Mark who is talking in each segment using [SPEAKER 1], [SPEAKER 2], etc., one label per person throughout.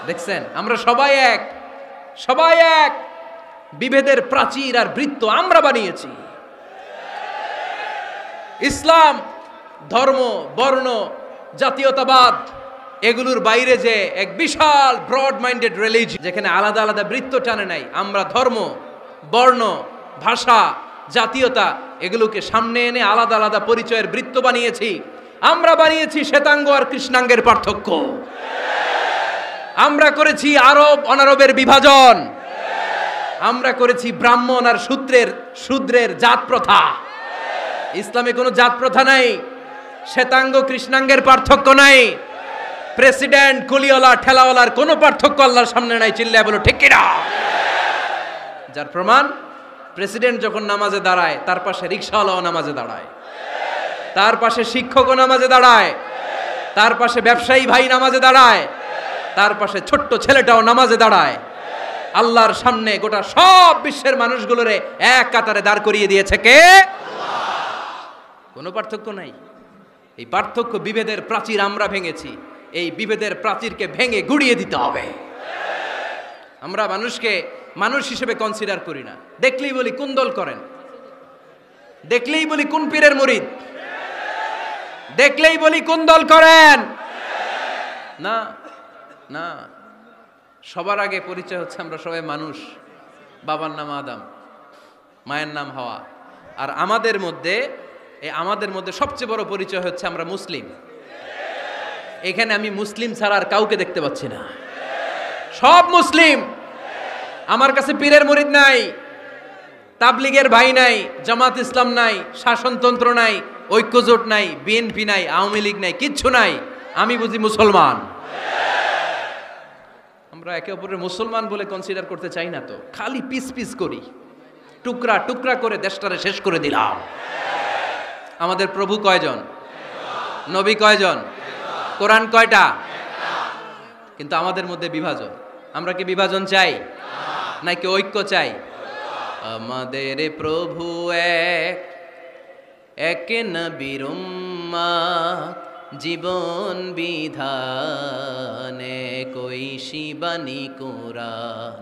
[SPEAKER 1] দেখছেন, আমরা সবাই এক, সবাই এক। বিভেদের প্রাচীর আর বৃত্ত আমরা বানিয়েছি। ইসলাম ধর্ম, বর্ণ, জাতীয়তাবাদ এগুলোর বাইরে যে এক বিশাল ব্রড মাইন্ডেড রিলিজিয়ন, যেখানে আলাদা আলাদা বৃত্ত টানে নাই। আমরা ধর্ম, বর্ণ, ভাষা, জাতীয়তা এগুলোকে সামনে এনে আলাদা আলাদা পরিচয়ের বৃত্ত বানিয়েছি। আমরা বানিয়েছি শ্বেতাঙ্গ আর কৃষ্ণাঙ্গের পার্থক্য। আমরা করেছি আরব অনারবের বিভাজন। আমরা করেছি ব্রাহ্মণ আর শূদ্রের জাত প্রথা। ইসলামে কোনো জাত প্রথা নাই, শ্বেতাঙ্গ কৃষ্ণাঙ্গের পার্থক্য নাই, প্রেসিডেন্ট কুলিওয়ালা ঠেলাওয়ালার কোনো পার্থক্য আল্লাহর সামনে নাই। চিল্লায় বলো ঠিক কিনা? যার প্রমাণ, প্রেসিডেন্ট যখন নামাজে দাঁড়ায় তার পাশে রিকশাওয়ালাও নামাজে দাঁড়ায়, তার পাশে শিক্ষকও নামাজে দাঁড়ায়, তার পাশে ব্যবসায়ী ভাই নামাজে দাঁড়ায়, তার পাশে ছোট্ট ছেলেটাও নামাজে দাঁড়ায়। আল্লাহর সামনে গোটা সব বিশ্বের মানুষগুলোরে এক কাতারে দাঁড় করিয়ে দিয়েছে কে? কোনো পার্থক্য নাই। এই পার্থক্য, বিভেদের প্রাচীর আমরা ভেঙেছি। এই বিভেদের প্রাচীরকে ভেঙে গুড়িয়ে দিতে হবে। আমরা মানুষকে মানুষ হিসেবে কনসিডার করি না। দেখলেই বলি কোন দল করেন, দেখলেই বলি কোন পীরের মুরিদ, দেখলেই বলি কোন দল করেন। না না, সবার আগে পরিচয় হচ্ছে আমরা সবাই মানুষ। বাবার নাম আদম, মায়ের নাম হাওয়া। আর আমাদের মধ্যে সবচেয়ে বড় পরিচয় হচ্ছে আমরা মুসলিম। এখানে আমি মুসলিম ছাড়া আর কাউকে দেখতে পাচ্ছি না। সব মুসলিম। আমার কাছে পীরের মুরিদ নাই, তাবলিগের ভাই নাই, জামাত ইসলাম নাই, শাসনতন্ত্র নাই, ঐক্যজোট নাই, বিএনপি নাই, আওয়ামী লীগ নাই, কিচ্ছু নাই। আমি বুঝি মুসলমান। আমরা একে অপরের মুসলমান বলে কনসিডার করতে চাই না তো, খালি পিস পিস করি, টুকরা টুকরা করে দেশটারে শেষ করে দিলাম। আমাদের প্রভু কয়জন? নবী কয়জন? কোরআন কয়টা? কিন্তু আমাদের মধ্যে বিভাজন। আমরা কি বিভাজন চাই নাকি ঐক্য চাই? আমাদের প্রভু এক, এক নবীর উম্মত, জীবন বিধানে কইশি বাণী কোরআন।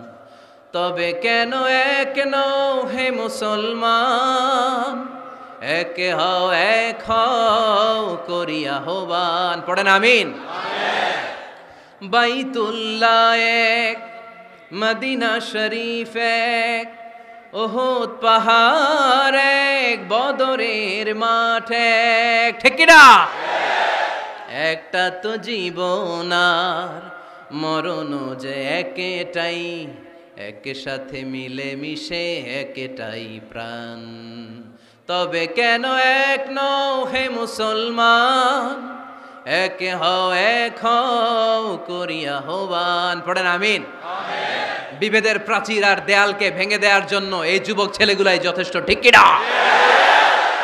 [SPEAKER 1] তবে কেন এক নও হে মুসলমান? এক হও, এক হও করিয়া আহ্বান। পড়েন আমিন। বাইতুল্লাহ এক, মদিনা শরীফ এক, উহুদ পাহাড় এক, বদরের মাঠ এক। ঠিক কি না? একটা তো জীবন আর মরণ যে একটাই, একের সাথে মিলে মিশে একটাই প্রাণ। তবে কেন এক নও হে মুসলমান? এক হও, এক হও করিয়া আহ্বান। পড়েন আমিন। বিভেদের প্রাচীর আর দেয়ালকে ভেঙে দেওয়ার জন্য এই যুবক ছেলেগুলাই যথেষ্ট। ঠিক কি না?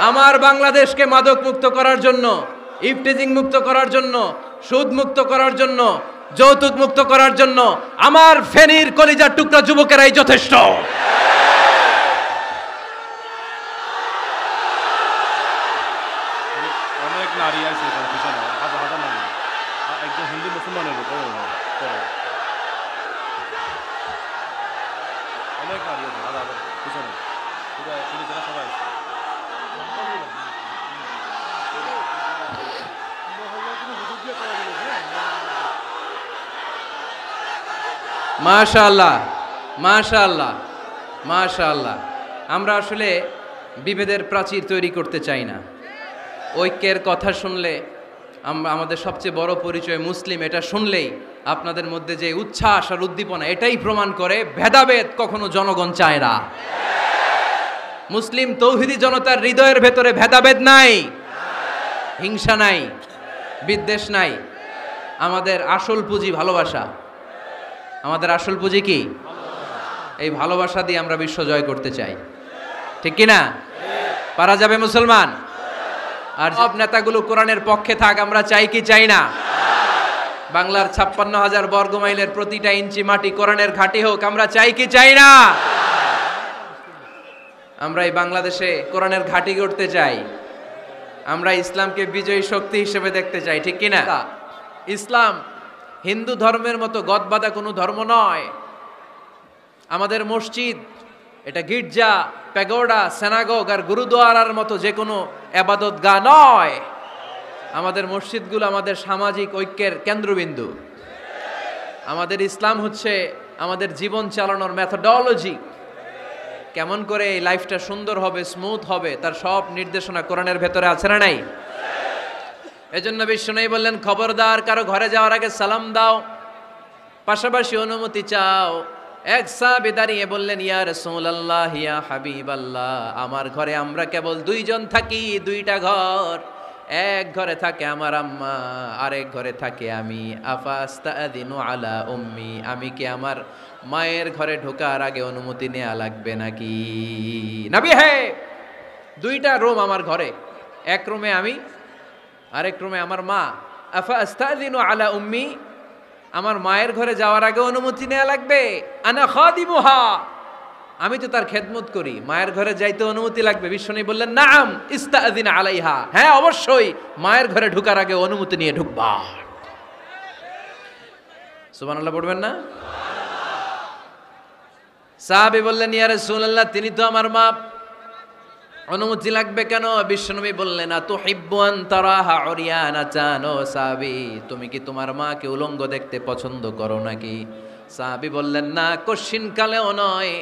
[SPEAKER 1] আমার বাংলাদেশকে মাদক মুক্ত করার জন্য, ইফটিজিং মুক্ত করার জন্য, সুদ মুক্ত করার জন্য, যৌতুক মুক্ত করার জন্য আমার ফেনীর কলিজার টুকরা যুবকেরাই যথেষ্ট।
[SPEAKER 2] অনেক নারী আছে পিছনে, হাজার হাজার নারী, একজন হিন্দু মুসলমানের অনেক নারী আছে, হাজার হাজার পিছনে, সবাই আছে।
[SPEAKER 1] মাশাআল্লাহ, মাশাআল্লাহ, মাশাআল্লাহ। আমরা আসলে বিভেদের প্রাচীর তৈরি করতে চাই না। ঐক্যের কথা শুনলে আমরা, আমাদের সবচেয়ে বড় পরিচয় মুসলিম, এটা শুনলেই আপনাদের মধ্যে যে উচ্ছ্বাস আর উদ্দীপনা, এটাই প্রমাণ করে ভেদাভেদ কখনো জনগণ চায় না। মুসলিম তৌহিদি জনতার হৃদয়ের ভেতরে ভেদাভেদ নাই, হিংসা নাই, বিদ্বেষ নাই। আমাদের আসল পুঁজি ভালোবাসা। আমাদের আসল পুঁজি কি? এই ভালোবাসা দিয়ে আমরা বিশ্ব জয় করতে চাই। ঠিক কি না? পারা যাবে মুসলমান? আর সব নেতাগুলো কোরআনের পক্ষে থাক, আমরা চাই কি চাই না? বাংলার 56,000 বর্গ মাইলের প্রতিটা ইঞ্চি মাটি কোরআনের ঘাঁটি হোক, আমরা চাই কি চাই না? আমরা এই বাংলাদেশে কোরআনের ঘাঁটি করতে চাই। আমরা ইসলামকে বিজয়ী শক্তি হিসেবে দেখতে চাই। ঠিক কি না? ইসলাম হিন্দু ধর্মের মতো গদবাঁধা কোনো ধর্ম নয়। আমাদের মসজিদ এটা গির্জা, প্যাগোডা, সিনাগগ আর গুরুদুয়ারার মতো যে কোনো ইবাদতগাহ নয়। আমাদের মসজিদগুলো আমাদের সামাজিক ঐক্যের কেন্দ্রবিন্দু। আমাদের ইসলাম হচ্ছে আমাদের জীবন চালানোর মেথোডোলজি। কেমন করে এই লাইফটা সুন্দর হবে, স্মুথ হবে, তার সব নির্দেশনা কোরআনের ভেতরে আছে না নাই? এজন্য বিষ্ণু বললেন, খবরদার কারো ঘরে যাওয়ার আগে সালাম দাও, পাশাপাশি অনুমতি চাও। এক সাহাবী দাঁড়িয়ে বললেন, ইয়া রাসূলুল্লাহ, ইয়া হাবিবাল্লাহ, আমার ঘরে আমরা কেবল দুইজন থাকি, দুইটা ঘর। এক ঘরে থাকে আমার আম্মা, আরেক ঘরে থাকে আমি। আফাস্তাদিনু আলা উম্মি, আমি কি আমার মায়ের ঘরে ঢোকার আগে অনুমতি নেওয়া লাগবে নাকি? নবী হে, দুইটা রুম আমার ঘরে, এক রুমে আমি, আরেক রুমে আমার মা। আফাস্তাদিনু আলা উম্মি, আমার মায়ের ঘরে যাওয়ার আগে অনুমতি নেওয়া লাগবে? আনা খাদিমুহা, আমি তো তার খেদমত করি, মায়ের ঘরে যাইতে অনুমতি লাগবে? বিশ্বনবী বললেন, নাম ইস্তাযিন আলাইহা, হ্যাঁ অবশ্যই মায়ের ঘরে ঢোকার আগে অনুমতি নিয়ে ঢুকবা। সুবহানাল্লাহ পড়বেন না? সাহাবী বললেন, ইয়া রাসূলুল্লাহ, তিনি তো আমার মা, অনুমতি লাগবে কেন? বিশ্বনবী বললেন, আতুহিব্বু আন তারাহা উরিয়ানাতান, ও সাহাবী, তুমি কি তোমার মাকে উলঙ্গ দেখতে পছন্দ করো নাকি? সাহাবী বললেন, না, কশিন কালেও নয়,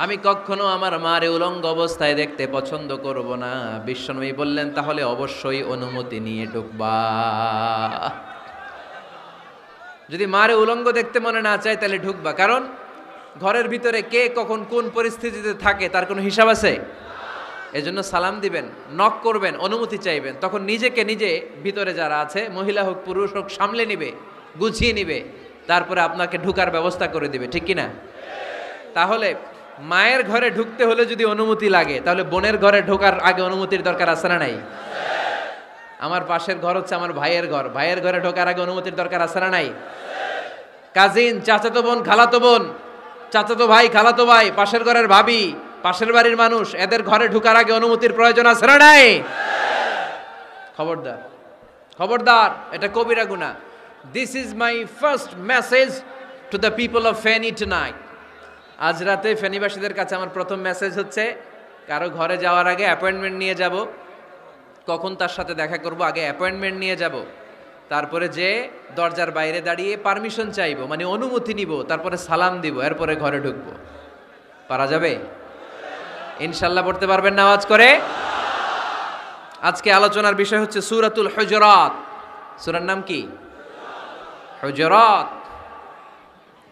[SPEAKER 1] আমি কখনো আমার মারে উলঙ্গ অবস্থায় দেখতে পছন্দ করব না। বিশ্বনবী বললেন, তাহলে অবশ্যই অনুমতি নিয়ে ঢুকবা। যদি মারে উলঙ্গ দেখতে মনে না চায় তাহলে ঢুকবা, কারণ ঘরের ভিতরে কে কখন কোন পরিস্থিতিতে থাকে তার কোনো হিসাব আছে? এজন্য সালাম দিবেন, নক করবেন, অনুমতি চাইবেন, তখন নিজেকে নিজে ভিতরে যারা আছে, মহিলা হোক পুরুষ হোক, সামলে নিবে, গুছিয়ে নিবে, তারপরে আপনাকে ঢুকার ব্যবস্থা করে দিবে, ঠিক কিনা? তাহলে মায়ের ঘরে ঢুকতে হলে যদি অনুমতি লাগে, তাহলে বোনের ঘরে ঢোকার আগে অনুমতির দরকার আছে না নাই? আমার পাশের ঘর হচ্ছে আমার ভাইয়ের ঘর, ভাইয়ের ঘরে ঢোকার আগে অনুমতির দরকার আছে না নাই? কাজিন, চাচাতো বোন, খালাতো বোন, চাচাতো ভাই, খালাতো ভাই, পাশের ঘরের ভাবি, পাশের বাড়ির মানুষ, এদের ঘরে ঢোকার আগে অনুমতির প্রয়োজন আছে না নাই? খবরদার, খবরদার, এটা কবিরা গুনাহ। This is my first message to the people of Feni tonight. আজ রাতে ফেনীবাসীদের কাছে আমার প্রথম মেসেজ হচ্ছে, কারো ঘরে যাওয়ার আগে অ্যাপয়েন্টমেন্ট নিয়ে যাব। কখন তার সাথে দেখা করব, আগে অ্যাপয়েন্টমেন্ট নিয়ে যাব, তারপরে যে দরজার বাইরে দাঁড়িয়ে পারমিশন চাইবো, মানে অনুমতি নিব, তারপরে সালাম দিব, এরপরে ঘরে ঢুকবো। পারা যাবে? ইনশাল্লাহ পড়তে পারবেন না আওয়াজ করে? আজকে আলোচনার বিষয় হচ্ছে সূরাতুল হুজুরাত। সূরার নাম কি? হুজুরাত।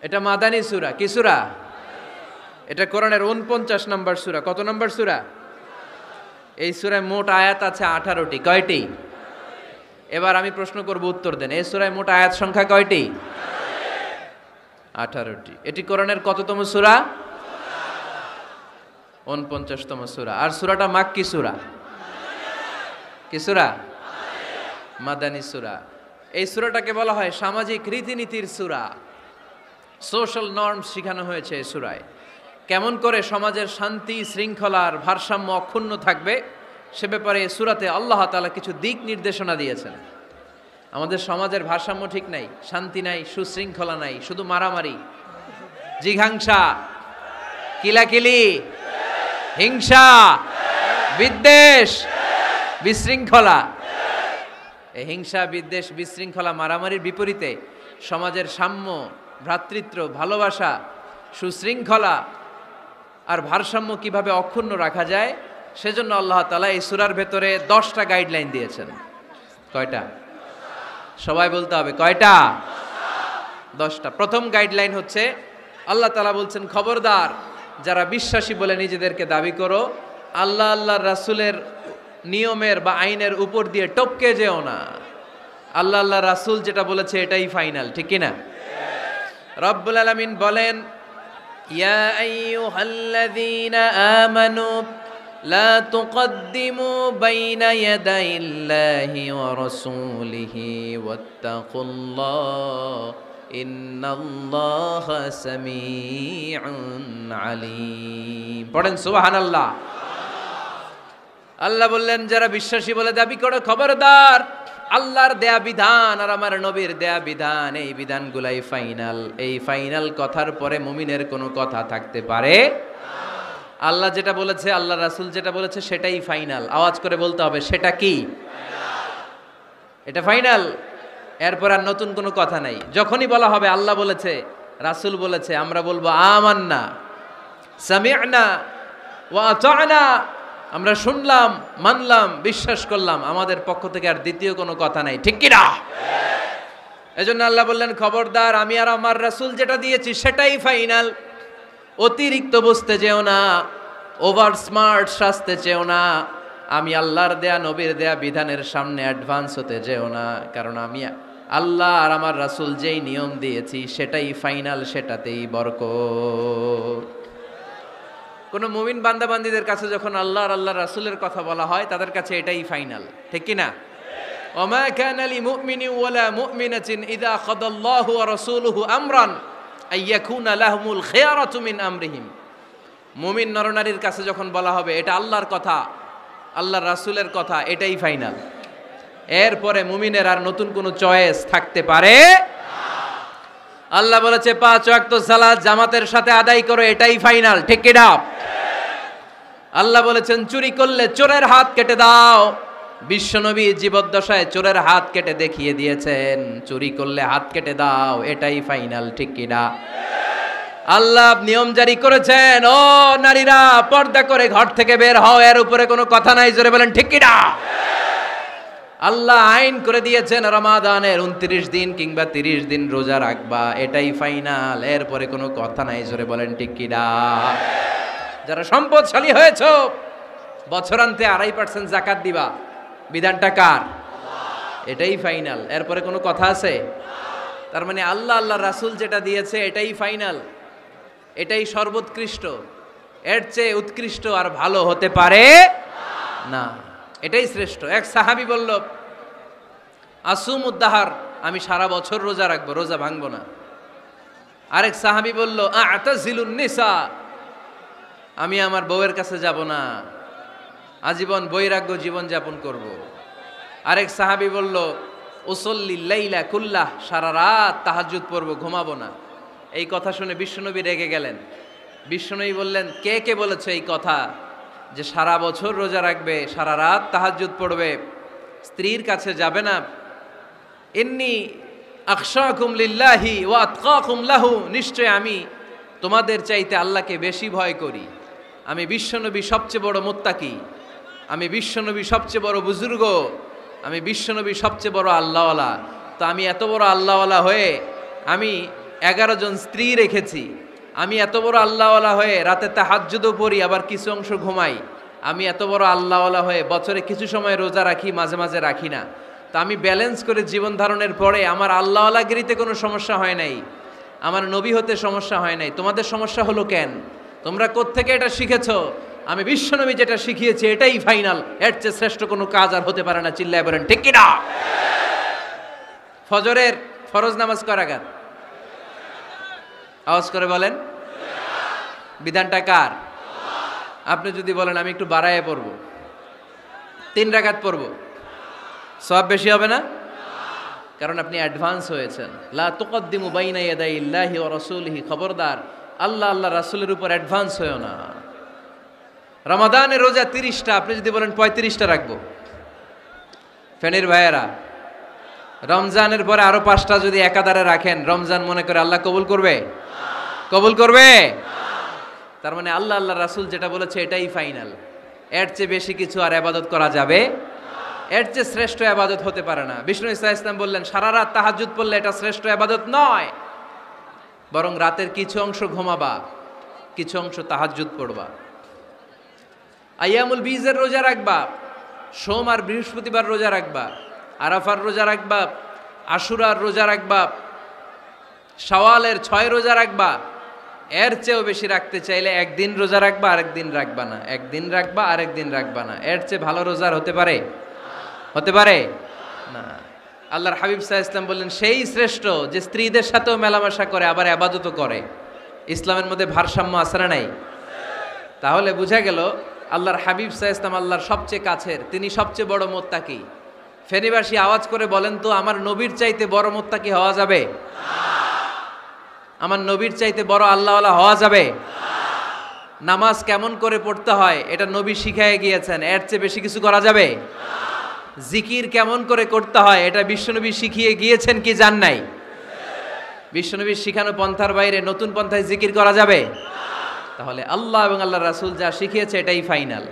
[SPEAKER 1] এটা মাদানী সূরা। কি সূরা? এটা কোরআনের 49 নম্বর সূরা। কত নম্বর সূরা? এই সূরায় মোট আয়াত আছে 18টি। কয়টি? এবার আমি প্রশ্ন করব, উত্তর দেন। এই সূরায় মোট আয়াত সংখ্যা কয়টি? 18টি। এটি কোরআনের কততম সূরা? 49তম সূরা। আর সূরাটা মাক্কি সূরা। কি সূরা? মাদানী সূরা। এই সূরাটাকে বলা হয় সামাজিক রীতিনীতির সূরা। সোশ্যাল নর্মস শেখানো হয়েছে এই সূরায়। কেমন করে সমাজের শান্তি শৃঙ্খলার ভারসাম্য অক্ষুণ্ণ থাকবে সে ব্যাপারে সূরাতে আল্লাহ তাআলা কিছু দিক নির্দেশনা দিয়েছেন। আমাদের সমাজের ভারসাম্য ঠিক নাই, শান্তি নাই, সুশৃঙ্খলা নাই, শুধু মারামারি, জিঘাংসা, কিলাকিলি, হিংসা, বিদ্বেষ, বিশৃঙ্খলা। এই হিংসা, বিদ্বেষ, বিশৃঙ্খলা, মারামারির বিপরীতে সমাজের সাম্য, ভ্রাতৃত্ব, ভালোবাসা, সুশৃঙ্খলা আর ভারসাম্য কিভাবে অক্ষুণ্ণ রাখা যায়, সেজন্য আল্লাহ তাআলা এই সূরার ভেতরে 10টা গাইডলাইন দিয়েছেন। কয়টা? সবাই বলতে হবে, কয়টা? 10টা। প্রথম গাইডলাইন হচ্ছে, আল্লাহ তাআলা বলছেন, খবরদার যারা বিশ্বাসী বলে নিজেদেরকে দাবি করো, আল্লাহ আল্লাহর রাসূলের নিয়মের বা আইনের উপর দিয়ে টপকে যেও না। আল্লাহ আল্লাহর রাসূল যেটা বলেছে এটাই ফাইনাল, ঠিক কি না? রব্বুল আলামিন বলেন, ইয়া আইয়ুহাল্লাযীনা আমানু লা তুকদ্দিমু বাইনা ইয়াদাইল্লাহি ওয়া রাসূলিহি ওয়াত্তাকুল্লাহ ইন্নাল্লাহা সামিউন আলীম। পড়েন সুবহানাল্লাহ। আল্লাহ বললেন, যারা বিশ্বাসী বলে দাবি করো, খবরদার আল্লাহর দেয়া বিধান আর আমার নবীর দেয়া বিধান, এই বিধানগুলাই ফাইনাল। এই ফাইনাল কথার পরে মুমিনের কোনো কথা থাকতে পারে? আল্লাহ যেটা বলেছে, আল্লাহ রাসূল যেটা বলেছে সেটাই ফাইনাল। আওয়াজ করে বলতে হবে, সেটা কি? এটা ফাইনাল। এরপর আর নতুন কোনো কথা নাই। যখনই বলা হবে আল্লাহ বলেছে, রাসূল বলেছে, আমরা বলবো আমান্না, সামি'না ওয়া আতা'না, আমরা শুনলাম, মানলাম, বিশ্বাস করলাম। আমাদের পক্ষ থেকে আর দ্বিতীয় কোনো কথা নাই, ঠিক কি না? এজন্য আল্লাহ বললেন, খবরদার, আমি আর আমার রাসূল যেটা দিয়েছি সেটাই ফাইনাল। অতিরিক্ত বুঝতে যেও না, ওভার স্মার্ট সাজতে চেও না। আমি আল্লাহর দেয়া নবীর দেয়া বিধানের সামনে অ্যাডভান্স হতে যেও না, কারণ আমি আল্লাহ আর আমার রাসূল যেই নিয়ম দিয়েছি সেটাই ফাইনাল, সেটাতেই বরকত। কোন মুমিন বান্দাবান্দীদের কাছে যখন আল্লাহ আর আল্লাহর রাসূলের কথা বলা হয়, তাদের কাছে এটাই ফাইনাল, ঠিক কি না? ওমা কানা লিমুমিনিন ওয়ালা মুমিনাতিন ইযা কাদাল্লাহু ওয়া রাসূলুহু আমরান আইয়াকুনা লাহুমুল খিয়ারাতু মিন আমরিহিম। মুমিন নরনারীর কাছে যখন বলা হবে এটা আল্লাহর কথা, আল্লাহর রাসূলের কথা, এটাই ফাইনাল। এরপরে মুমিনের আর নতুন কোনো চয়েস থাকতে পারে না। আল্লাহ বলেছে 5 ওয়াক্ত সালাত জামাতের সাথে আদায় করো, এটাই ফাইনাল, ঠিক কি না? আল্লাহ বলেছেন চুরি করলে চোরের হাত কেটে দাও। বিশ্বনবী জীবদ্দশায় চোরের হাত কেটে দেখিয়ে দিয়েছেন, চুরি করলে হাত কেটে দাও, এটাই ফাইনাল, ঠিক কি না? আল্লাহ নিয়ম জারি করেছেন, ও নারীরা পর্দা করে ঘর থেকে বের হও, এর উপরে কোনো কথা নাই, জোরে বলেন ঠিক কি না? আল্লাহ আইন করে দিয়েছেন রমাদানের 29 দিন কিংবা 30 দিন রোজা রাখবা, এটাই ফাইনাল, এরপরে কোনো কথা নাই, জোরে বলেন ঠিক কি না? যারা সম্পদশালী হয়েছো, বছরান্তে 2.5% যাকাত দিবা, বিধানটা কার? এটাই ফাইনাল, এরপরে কোনো কথা আছে? তার মানে আল্লাহ আল্লাহ রাসূল যেটা দিয়েছে এটাই ফাইনাল, এটাই সর্বোৎকৃষ্ট। এর চেয়ে উৎকৃষ্ট আর ভালো হতে পারে না, এটাই শ্রেষ্ঠ। এক সাহাবী বলল, আসুমুদ্দাহার, আমি সারা বছর রোজা রাখবো, রোজা ভাঙবো না। আরেক সাহাবী বলল, আ'তাজিলুন নিসা, আমি আমার বউয়ের কাছে যাব না, আজীবন বৈরাগ্য জীবন যাপন করব। আরেক সাহাবী বলল, উসল্লিল লাইলা কুল্লাহ, সারা রাত তাহাজ্জুদ পড়ব, ঘুমাবো না। এই কথা শুনে বিশ্বনবী রেগে গেলেন। বিশ্বনবী বললেন, কে কে বলেছে এই কথা যে সারা বছর রোজা রাখবে, সারা রাত তাহাজ্জুদ পড়বে, স্ত্রীর কাছে যাবে না? ইন্নী আখশাকুম লিল্লাহি ওয়া আতকাকুম লাহু, নিশ্চয় আমি তোমাদের চাইতে আল্লাহকে বেশি ভয় করি। আমি বিশ্বনবী সবচেয়ে বড় মুত্তাকি, আমি বিশ্বনবী সবচেয়ে বড় বুজুর্গ, আমি বিশ্বনবী সবচেয়ে বড় আল্লাহওয়ালা। তো আমি এত বড় আল্লাহওয়ালা হয়ে আমি 11 জন স্ত্রী রেখেছি, আমি এত বড় আল্লাহওয়ালা হয়ে রাতে তাহাজ্জুদও পড়ি, আবার কিছু অংশ ঘুমাই। আমি এত বড় আল্লাহওয়ালা হয়ে বছরে কিছু সময় রোজা রাখি, মাঝে মাঝে রাখি না। তা আমি ব্যালেন্স করে জীবন ধারণের পরে আমার আল্লাহওয়ালাগিরিতে কোনো সমস্যা হয় নাই, আমার নবী হতে সমস্যা হয় নাই। তোমাদের সমস্যা হলো কেন? তোমরা কোত্থেকে এটা শিখেছো? আমি বিশ্বনবী যেটা শিখিয়েছি এটাই ফাইনাল, এর চেয়ে শ্রেষ্ঠ কোনো কাজ আর হতে পারে না। চিল্লায় বলেন ঠিক কি না? ফজরের ফরজ নামাজ কয় রাকাত? আওয়াজ করে বলেন। বিধানটা কার? আপনি যদি বলেন আমি একটু বাড়ায় পড়ব, 3 রাকাত পড়ব, সওয়াব বেশি হবে না? কারণ আপনি অ্যাডভান্স হয়েছেন। লা তুকদ্দিমু বাইনা ইয়াদাইল্লাহি ওয়া রাসূলিহি, খবরদার আল্লাহ আল্লাহ রাসূলের উপর অ্যাডভান্স হয়ো না। রমাদানের রোজা 30টা, আপনি যদি বলেন 35টা রাখবো, ফেনীর ভাইয়েরা, রমজানের পরে আরো 5টা যদি একাধারে রাখেন, রমজান মনে করে আল্লাহ কবুল করবে? কবুল করবে? তার মানে আল্লাহ আল্লাহ রাসূল যেটা বলেছে এটাই ফাইনাল, এর চেয়ে বেশি কিছু আর ইবাদত করা যাবে, এর চেয়ে শ্রেষ্ঠ ইবাদত হতে পারে না। বিষ্ণু ইসলাম বললেন, সারা রাত তাহাজ্জুদ পড়লে এটা শ্রেষ্ঠ ইবাদত নয়, বরং রাতের কিছু অংশ ঘুমাবা, কিছু অংশ তাহাজ্জুদ পড়বা। আইয়ামুল বীজের রোজা রাখবা, সোম আর বৃহস্পতিবার রোজা রাখবা, আরাফার রোজা রাখবা, আশুরার রোজা রাখবা, শাওয়ালের 6 রোজা রাখবা। এর চেয়েও বেশি রাখতে চাইলে একদিন রোজা রাখবা, আরেকদিন রাখবা না, একদিন রাখবা, আরেকদিন রাখবা না। এর চেয়ে ভালো রোজার হতে পারে? হতে পারে না। আল্লাহর হাবিব সাল্লাল্লাহু আলাইহি ওয়াসাল্লাম বললেন, সেই শ্রেষ্ঠ যে স্ত্রীদের সাথেও মেলামেশা করে, আবার ইবাদতও করে। ইসলামের মধ্যে ভারসাম্য আছে না নাই? তাহলে বোঝা গেল আল্লাহর হাবিব সাল্লাল্লাহু আলাইহি ওয়াসাল্লাম আল্লাহর সবচেয়ে কাছের, তিনি সবচেয়ে বড় মুত্তাকি। ফেনীবাসী আওয়াজ করে বলেন তো, আমার নবীর চাইতে বড় মুত্তাকি হওয়া যাবে? আমার নবীর চাইতে বড় আল্লাহওয়ালা হওয়া যাবে? নামাজ কেমন করে পড়তে হয় এটা নবী শিখায় গিয়েছেন, এর চেয়ে বেশি কিছু করা যাবে? জিকির কেমন করে করতে হয় এটা বিশ্বনবী শিখিয়ে গিয়েছেন কি জান নাই? বিশ্বনবীর শিখানো পন্থার বাইরে নতুন পন্থায় জিকির করা যাবে? তাহলে আল্লাহ এবং আল্লাহ রাসূল যা শিখিয়েছে এটাই ফাইনাল।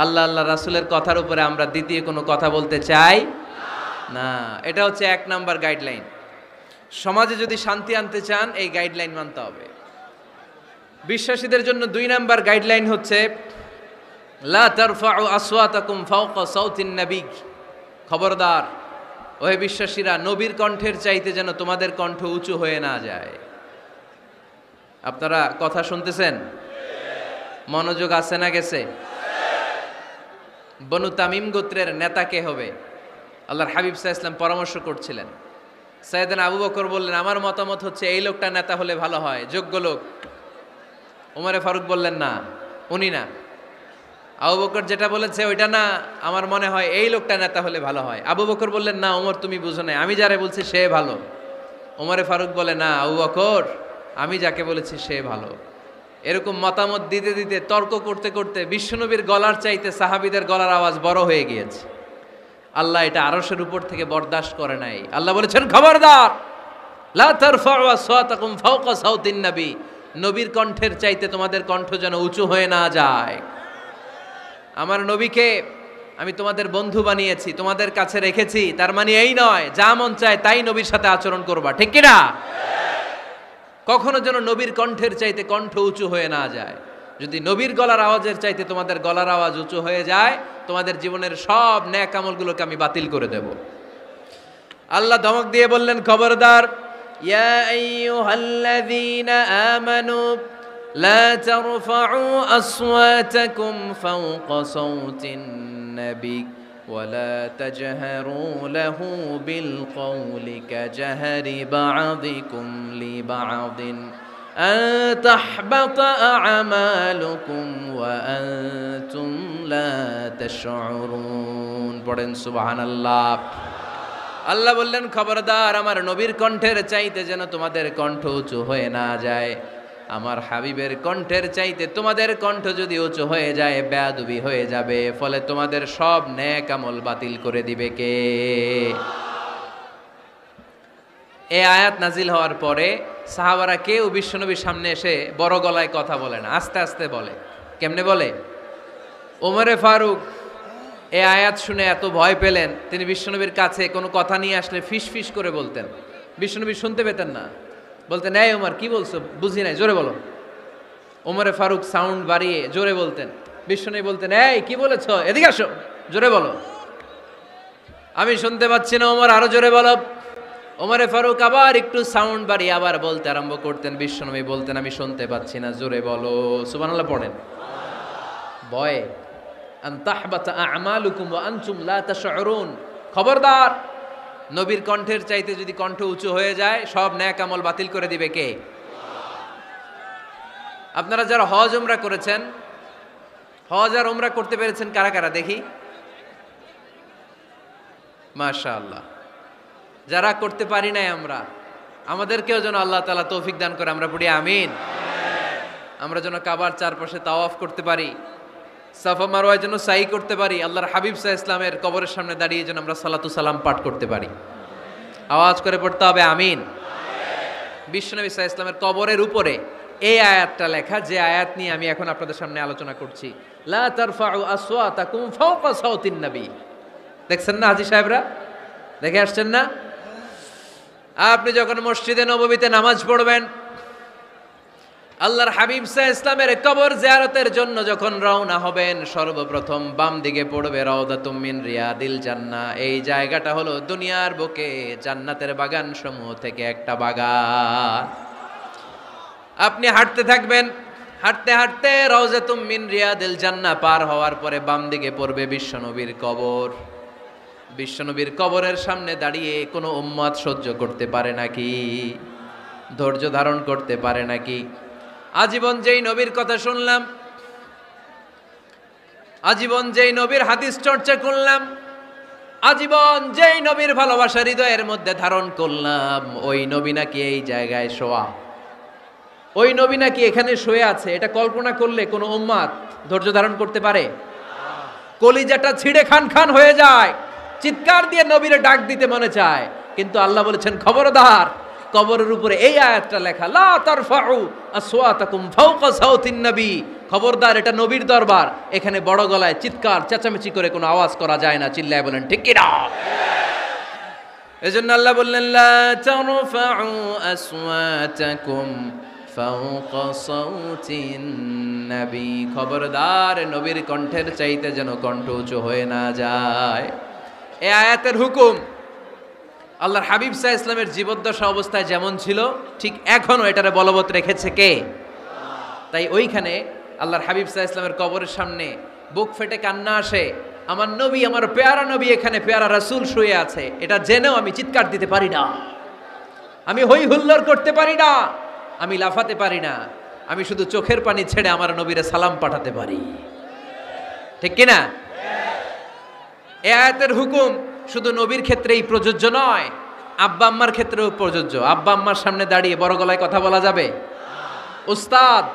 [SPEAKER 1] আল্লাহ রাসূলের কথার উপরে আমরা দ্বিতীয় কোনো কথা বলতে চাই না। এটা হচ্ছে 1 নাম্বার গাইডলাইন। সমাজে যদি শান্তি আনতে চান এই গাইডলাইন মানতে হবে। বিশ্বাসীদের জন্য 2 নাম্বার গাইডলাইন হচ্ছে লা তারফাউ আসওয়াতাকুম ফাওকা সাউতিন নবী। খবরদার ওহে বিশ্বাসীরা, নবীর কণ্ঠের চাইতে যেন তোমাদের কণ্ঠ উঁচু হয়ে না যায়। আপনারা কথা শুনতেছেন? মনোযোগ আছে না গেছে? বনু তামিম গোত্রের নেতা কে হবে? আল্লাহর হাবিব সাল্লাল্লাহু আলাইহি ওয়াসাল্লাম পরামর্শ করছিলেন। সাইয়েদনা আবু বকর বললেন, আমার মতামত হচ্ছে এই লোকটা নেতা হলে ভালো হয়, যোগ্য লোক। ওমরে ফারুক বললেন, না, উনি না। আবু বকর যেটা বলেছে ওইটা না, আমার মনে হয় এই লোকটা নেতা হলে ভালো হয়। আবু বকর বললেন, না ওমর তুমি বুঝো না, আমি যারে বলছি সে ভালো। ওমরে ফারুক বলে, না আবু বকর, আমি যাকে বলেছি সে ভালো। এরকম মতামত দিতে দিতে, তর্ক করতে করতে বিশ্বনবীর গলার চাইতে সাহাবীদের গলার আওয়াজ বড় হয়ে গিয়েছে। আল্লাহ এটা আরশের উপর থেকে বরদাস্ত করে নাই। আল্লাহ বলেছেন, খবরদার, লা তারফাউ আসওয়াতাকুম ফাওকা সাউতিন নবী। নবীর কণ্ঠের চাইতে তোমাদের কণ্ঠ যেন উঁচু হয়ে না যায়। আমার নবীকে আমি তোমাদের বন্ধু বানিয়েছি, তোমাদের কাছে রেখেছি, তার মানে এই নয় যা মন চায় তাই নবীর সাথে আচরণ করবা, ঠিক কি না? কখনো যেন নবীর কণ্ঠের চাইতে কণ্ঠ উঁচু হয়ে না যায়। যদি নবীর গলার আওয়াজের চাইতে তোমাদের গলার আওয়াজ উঁচু হয়ে যায়, তোমাদের জীবনের সব নেক আমলগুলোকে আমি বাতিল করে দেব। আল্লাহ ধমক দিয়ে বললেন, খবরদার, ইয়া আইয়ুহাল্লাযীনা আমানু লা তারফাউ আসওয়াতাকুম ফাওকা সাউতিন নবী ওয়ালা তাজহারু লাহু বিল কওলি কাজহারি বা'দিকুম লিবা'দিন আন তাহবাতা আ'মালুকুম ওয়া আনতুম লা তাশউরুন। পড়েন সুবহানাল্লাহ। আল্লাহ বললেন, খবরদার, আমার নবীর কণ্ঠের চাইতে যেন তোমাদের কণ্ঠ উঁচু হয়ে না যায়। আমার হাবিবের কণ্ঠের চাইতে তোমাদের কণ্ঠ যদি উঁচু হয়ে যায়, বেয়াদবি হয়ে যাবে, ফলে তোমাদের সব নেক আমল বাতিল করে দিবে কে? এই আয়াত নাজিল হওয়ার পরে সাহাবারা কেউ বিশ্বনবীর সামনে এসে বড় গলায় কথা বলে না, আস্তে আস্তে বলে। কেমনে বলে? ওমরে ফারুক এই আয়াত শুনে এত ভয় পেলেন, তিনি বিশ্বনবীর কাছে কোনো কথা নিয়ে আসলে ফিস ফিস করে বলতেন। বিশ্বনবী শুনতে পেতেন না, বলতেন, এই ওমর কি বলছো, বুঝি নাই, জোরে বলো। ওমরে ফারুক সাউন্ড বাড়িয়ে জোরে বলতেন। বিশ্বনবী বলতেন, এই কি বলেছো, এদিকে আসো, জোরে বলো। আমি শুনতে পাচ্ছি না, ওমর আরো জোরে বলো। ওমরে ফারুক আবার একটু সাউন্ড বাড়িয়ে আবার বলতে আরম্ভ করতেন। বিশ্বনবী বলতেন, আমি শুনতে পাচ্ছি না, জোরে বলো। সুবহানাল্লাহ পড়েন। ভয়ে আন তাহবাতা আ'মালুকুম ওয়া আনতুম লা তাশউরুন। খবরদার, নবীর কণ্ঠের চাইতে যদি কণ্ঠ উঁচু হয়ে যায়, সব নেক আমল বাতিল করে দিবে কে? আপনারা যারা হজ উমরা করেছেন, হজ আর উমরা করতে পেরেছেন কারা কারা দেখি? মাশাআল্লাহ। যারা করতে পারি নাই আমরা, আমাদেরকেও যেন আল্লাহ তাআলা তৌফিক দান করে, আমরা পড়ি আমিন। আমরা যেন কাবার চারপাশে তাওয়াফ করতে পারি, সাফা মারওয়ায় যেন সাই করতে পারি, আল্লাহর হাবিব সাল্লাল্লাহু আলাইহি ওয়াসাল্লামের কবরের সামনে দাঁড়িয়ে যেন আমরা সালাতু সালাম পাঠ করতে পারি। আওয়াজ করে পড়তে হবে আমিন। বিশ্বনবী সাল্লাল্লাহু আলাইহি ওয়াসাল্লামের কবরের উপরে এই আয়াতটা লেখা, যে আয়াত নিয়ে আমি এখন আপনাদের সামনে আলোচনা করছি। লা তারফাউ আসওয়াতাকুম ফাওকা সাউতিন নবী। দেখছেন না হাজী সাহেবরা, দেখে আসছেন না? আপনি যখন মসজিদে নববীতে নামাজ পড়বেন, আল্লাহর হাবিব সাল্লাল্লাহু আলাইহি ওয়াসাল্লামের কবর জিয়ারতের জন্য যখন রওনা হবেন, সর্বপ্রথম বাম দিকে পড়বে রাউদাতুম মিন রিয়াদিল জান্নাহ। এই জায়গাটা হলো দুনিয়ার বুকে জান্নাতের বাগান সমূহ থেকে একটা বাগান। আপনি হাঁটতে থাকবেন, হাঁটতে হাঁটতে রাউদাতুম মিন রিয়াদিল জান্নাহ পার হওয়ার পরে বাম দিকে পড়বে বিশ্বনবীর কবর। বিশ্বনবীর কবরের সামনে দাঁড়িয়ে কোনো উম্মত সহ্য করতে পারে নাকি? ধৈর্য ধারণ করতে পারে নাকি? আজীবন যেই নবীর কথা শুনলাম, আজীবন যেই নবীর হাদিস চর্চা করলাম, আজীবন যেই নবীর ভালোবাসা হৃদয়ের মধ্যে ধারণ করলাম, ওই নবী নাকি এই জায়গায় শোয়া, ওই নবী নাকি এখানে শুয়ে আছে। এটা কল্পনা করলে কোনো উম্মাত ধৈর্য ধারণ করতে পারে? কলিজাটা ছিঁড়ে খান খান হয়ে যায়, চিৎকার দিয়ে নবীরে ডাক দিতে মনে চায়। কিন্তু আল্লাহ বলেছেন খবরদার, কবরের উপরে এই আয়াতটা লেখা, লা তারফাউ আসওয়াতাকুম ফাওকা সাউতিন নবী, খবরদার এটা নবীর দরবার, এখানে বড় গলায় চিৎকার চেঁচামেচি করে কোনো আওয়াজ করা যায় না। চিল্লায় বলেন ঠিক কি না? এজন্য আল্লাহ বললেন লা তারফাউ আসওয়াতাকুম ফাওকা সাউতিন নবী, খবরদার নবীর কণ্ঠের চাইতে যেন কণ্ঠ উঁচু হয়ে না যায়। এই আয়াতের হুকুম আল্লাহর হাবিব সাল্লাল্লাহু আলাইহি ওয়াসাল্লামের জীবদ্দশা অবস্থায় যেমন ছিল ঠিক এখনো এটারে বলবৎ রেখেছে কে? তাই ওইখানে আল্লাহর হাবিব সাল্লাল্লাহু আলাইহি ওয়াসাল্লামের কবরের সামনে বুক ফেটে কান্না আসে, আমার নবী, আমার পেয়ারা নবী এখানে, পেয়ারা রাসূল শুয়ে আছে, এটা জেনেও আমি চিৎকার দিতে পারি না, আমি হই হুল্লোড় করতে পারি না, আমি লাফাতে পারি না, আমি শুধু চোখের পানি ছেড়ে আমার নবীরে সালাম পাঠাতে পারি। ঠিক কিনা? এই আয়াতের হুকুম শুধু নবীর ক্ষেত্রেই প্রযোজ্য নয়, আব্বা আম্মার ক্ষেত্রেও প্রযোজ্য। আব্বা আম্মার সামনে দাঁড়িয়ে বড় গলায় কথা বলা যাবে? উস্তাদ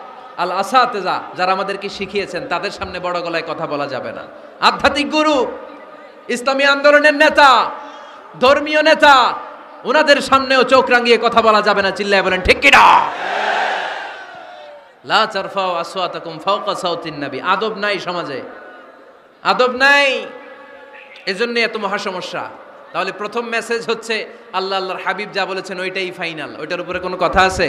[SPEAKER 1] আল আসাতেজা যারা আমাদেরকে শিখিয়েছেন তাদের সামনে বড় গলায় কথা বলা যাবে না। আধ্যাত্মিক গুরু, ইসলামী আন্দোলনের নেতা, ধর্মীয় নেতা, ওনাদের সামনেও চোখ রাঙিয়ে কথা বলা যাবে না। চিল্লায় বলেন ঠিক কিনা? লা তারফাউ আসওয়াতাকুম ফাওকা সাউতিন নবী। আদব নাই সমাজে, আদব নাই, এজন্য এত মহা সমস্যা। তাহলে প্রথম মেসেজ হচ্ছে আল্লাহ আল্লাহর হাবিব যা বলেছেন ওইটাই ফাইনাল, ওইটার উপরে কোনো কথা আছে?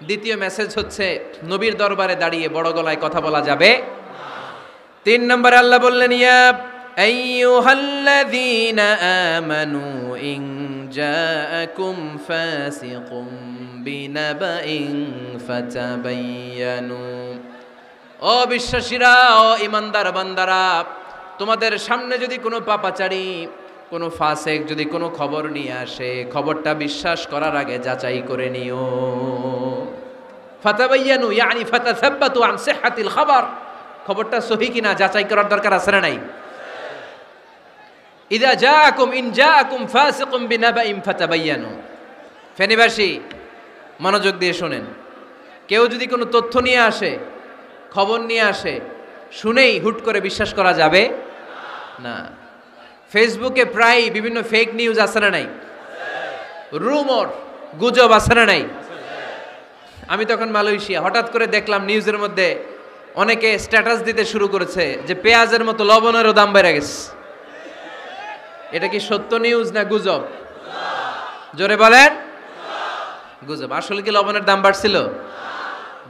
[SPEAKER 1] দ্বিতীয় মেসেজ হচ্ছে নবীর দরবারে দাঁড়িয়ে বড় গলায় কথা বলা যাবে। 3 নম্বরে আল্লাহ বললেন, ইয়া আইয়ুহাল্লাযীনা আমানু ইন জাআকুম ফাসিকুম বিনাবাইন ফাতাবায়ানু, ও বিশ্বাসীরা, ও ঈমানদার বান্দারা, তোমাদের সামনে যদি কোনো পাপাচারী, কোনো ফাসেক যদি কোনো খবর নিয়ে আসে, খবরটা বিশ্বাস করার আগে যাচাই করে নিও। ফাতাবায়ানু ইয়ানি ফাতাসাব্বাতু আন সিহহাতিল খবর, খবরটা সহি কিনা যাচাই করার দরকার আছে না নাই? ইন জাআকুম ফাসিকুম বিনাবাইন ফাতাবায়ানু। ফেনীবাসী মনোযোগ দিয়ে শোনেন, কেউ যদি কোনো তথ্য নিয়ে আসে, খবর নিয়ে আসে, শুনেই হুট করে বিশ্বাস করা যাবে না। ফেসবুকে প্রায় বিভিন্ন ফেক নিউজ আছে না নাই? রুমর, গুজব আছে না নাই? আমি তখন মালয়েশিয়া, হঠাৎ করে দেখলাম নিউজের মধ্যে অনেকে স্ট্যাটাস দিতে শুরু করেছে যে পেঁয়াজের মতো লবণেরও দাম বেড়ে গেছে। এটা কি সত্য নিউজ না গুজব? জোরে বলেন। গুজব। আসলে কি লবণের দাম বাড়ছিল?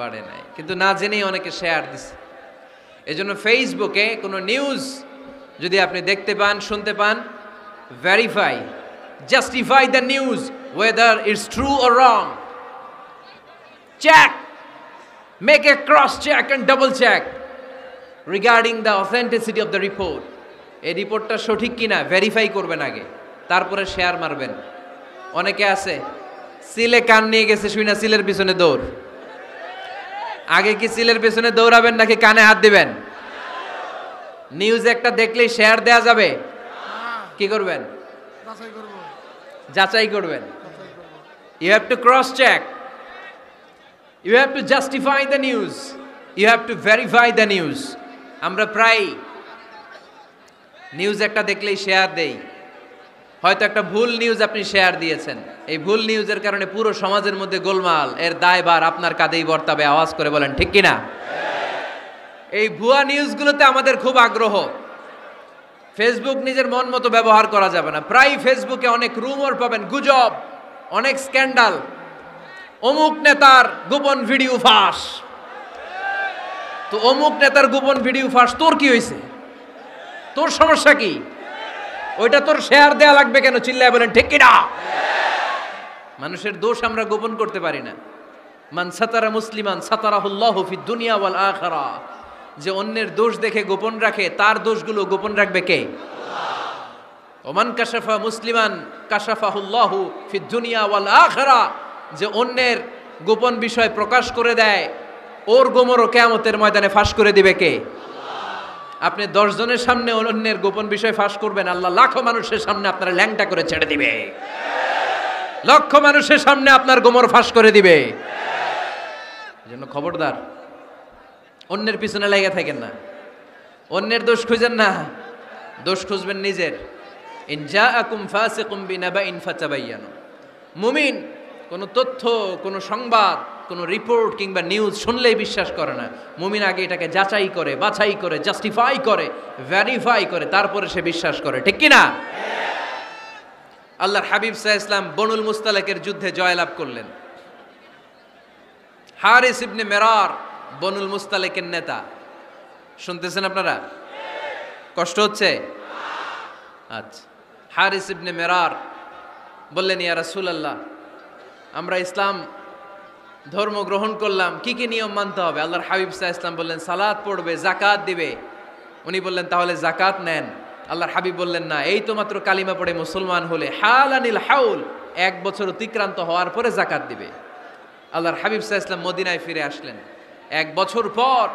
[SPEAKER 1] বাড়ে নাই, কিন্তু না জেনেই অনেকে শেয়ার দিছে। এজন্য ফেসবুকে কোনো নিউজ যদি আপনি দেখতে পান, শুনতে পান, verify, justify the news whether it's true or wrong. Check, make a cross check and double check regarding the authenticity of the report. এই রিপোর্টটা সঠিক কিনা ভেরিফাই করবেন আগে, তারপরে শেয়ার মারবেন। অনেকে আছে সিলে কান নিয়ে গেছে, শুই না সিলের পিছনে দৌড়। আগে কি সিলের পেছনে দৌড়াবেন নাকি কানে হাত দিবেন? নিউজ একটা দেখলেই শেয়ার দেয়া যাবে? কি করবেন? যাচাই করবেন। You have to cross check, you have to justify the news, you have to verify the news. আমরা প্রায় নিউজ একটা দেখলেই শেয়ার দেই। হয়তো একটা ভুল নিউজ আপনি শেয়ার দিয়েছেন, এই ভুল নিউজের কারণে পুরো সমাজের মধ্যে গোলমাল, এর দায়ভার আপনার কাঁধেই বর্তাবে। আওয়াজ করে বলেন ঠিক কিনা? এই ভুয়া নিউজগুলোতে আমাদের খুব আগ্রহ। ফেসবুক নিজের মন মতো ব্যবহার করা যাবে না। প্রায় ফেসবুকে অনেক রুমর পাবেন, গুজব, অনেক স্ক্যান্ডাল। অমুক নেতার গোপন ভিডিও ফাঁস, তো অমুক নেতার গোপন ভিডিও ফাঁস, তোর কি হয়েছে? তোর সমস্যা কি? ওইটা তোর শেয়ার দেয়া লাগবে কেন? চিল্লায় বলেন ঠিক কিনা? মানুষের দোষ আমরা গোপন করতে পারি না। মান সাতারা মুসলিমান সাতারাহুল্লাহু ফিদ দুনিয়া ওয়াল আখিরা, যে অন্যের দোষ দেখে গোপন রাখে তার দোষগুলো গোপন রাখবে কে? আল্লাহ। ওমান কাশাফা মুসলিমান কাশাফাহুল্লাহু ফিদ দুনিয়া ওয়াল আখিরা, যে অন্যের গোপন বিষয় প্রকাশ করে দেয় ওর গোমরও কিয়ামতের ময়দানে ফাঁস করে দিবে কে? আপনি 10 জনের সামনে অন্যের গোপন বিষয় ফাঁস করবেন, আল্লাহ লাখো মানুষের সামনে আপনার ল্যাংটা করে ছেড়ে দিবে, লক্ষ মানুষের সামনে আপনার গোমর ফাঁস করে দিবে। এজন্য খবরদার, অন্যের পিছনে লেগে থাকেন না, অন্যের দোষ খুঁজেন না, দোষ খুঁজবেন নিজের। ইন জাআকুম ফাসিকুম বিনাবাইন ফাতাবায়ানু। মুমিন কোন তথ্য, কোন সংবাদ, কোন রিপোর্ট কিংবা নিউজ শুনলেই বিশ্বাস করে না। মুমিন আগে এটাকে যাচাই করে, বাছাই করে, জাস্টিফাই করে, ভেরিফাই করে, তারপরে সে বিশ্বাস করে, ঠিক কি না? আল্লাহর হাবিব সাল্লাল্লাহু আলাইহি ওয়াসাল্লাম বনুল মুস্তালাকের যুদ্ধে জয়লাভ করলেন। হারিস ইবনে মিরার বনুল মুস্তালাকের নেতা। শুনতেছেন আপনারা? কষ্ট হচ্ছে? আচ্ছা। হারিস ইবনে মিরার বললেন, ইয়া রাসূলুল্লাহ, আমরা ইসলাম ধর্ম গ্রহণ করলাম, কি কি নিয়ম মানতে হবে? আল্লাহর হাবিব সাল্লাল্লাহু আলাইহি ওয়াসাল্লাম বললেন, সালাত পড়বে, যাকাত দিবে। উনি বললেন, তাহলে যাকাত নেন। আল্লাহর হাবিব বললেন, না, এই তো মাত্র কালিমা পড়ে মুসলমান হলে হালানিল হাউল, 1 বছর অতিক্রান্ত হওয়ার পরে যাকাত দিবে। আল্লাহর হাবিব সাল্লাল্লাহু আলাইহি ওয়াসাল্লাম মদিনায় ফিরে আসলেন। 1 বছর পর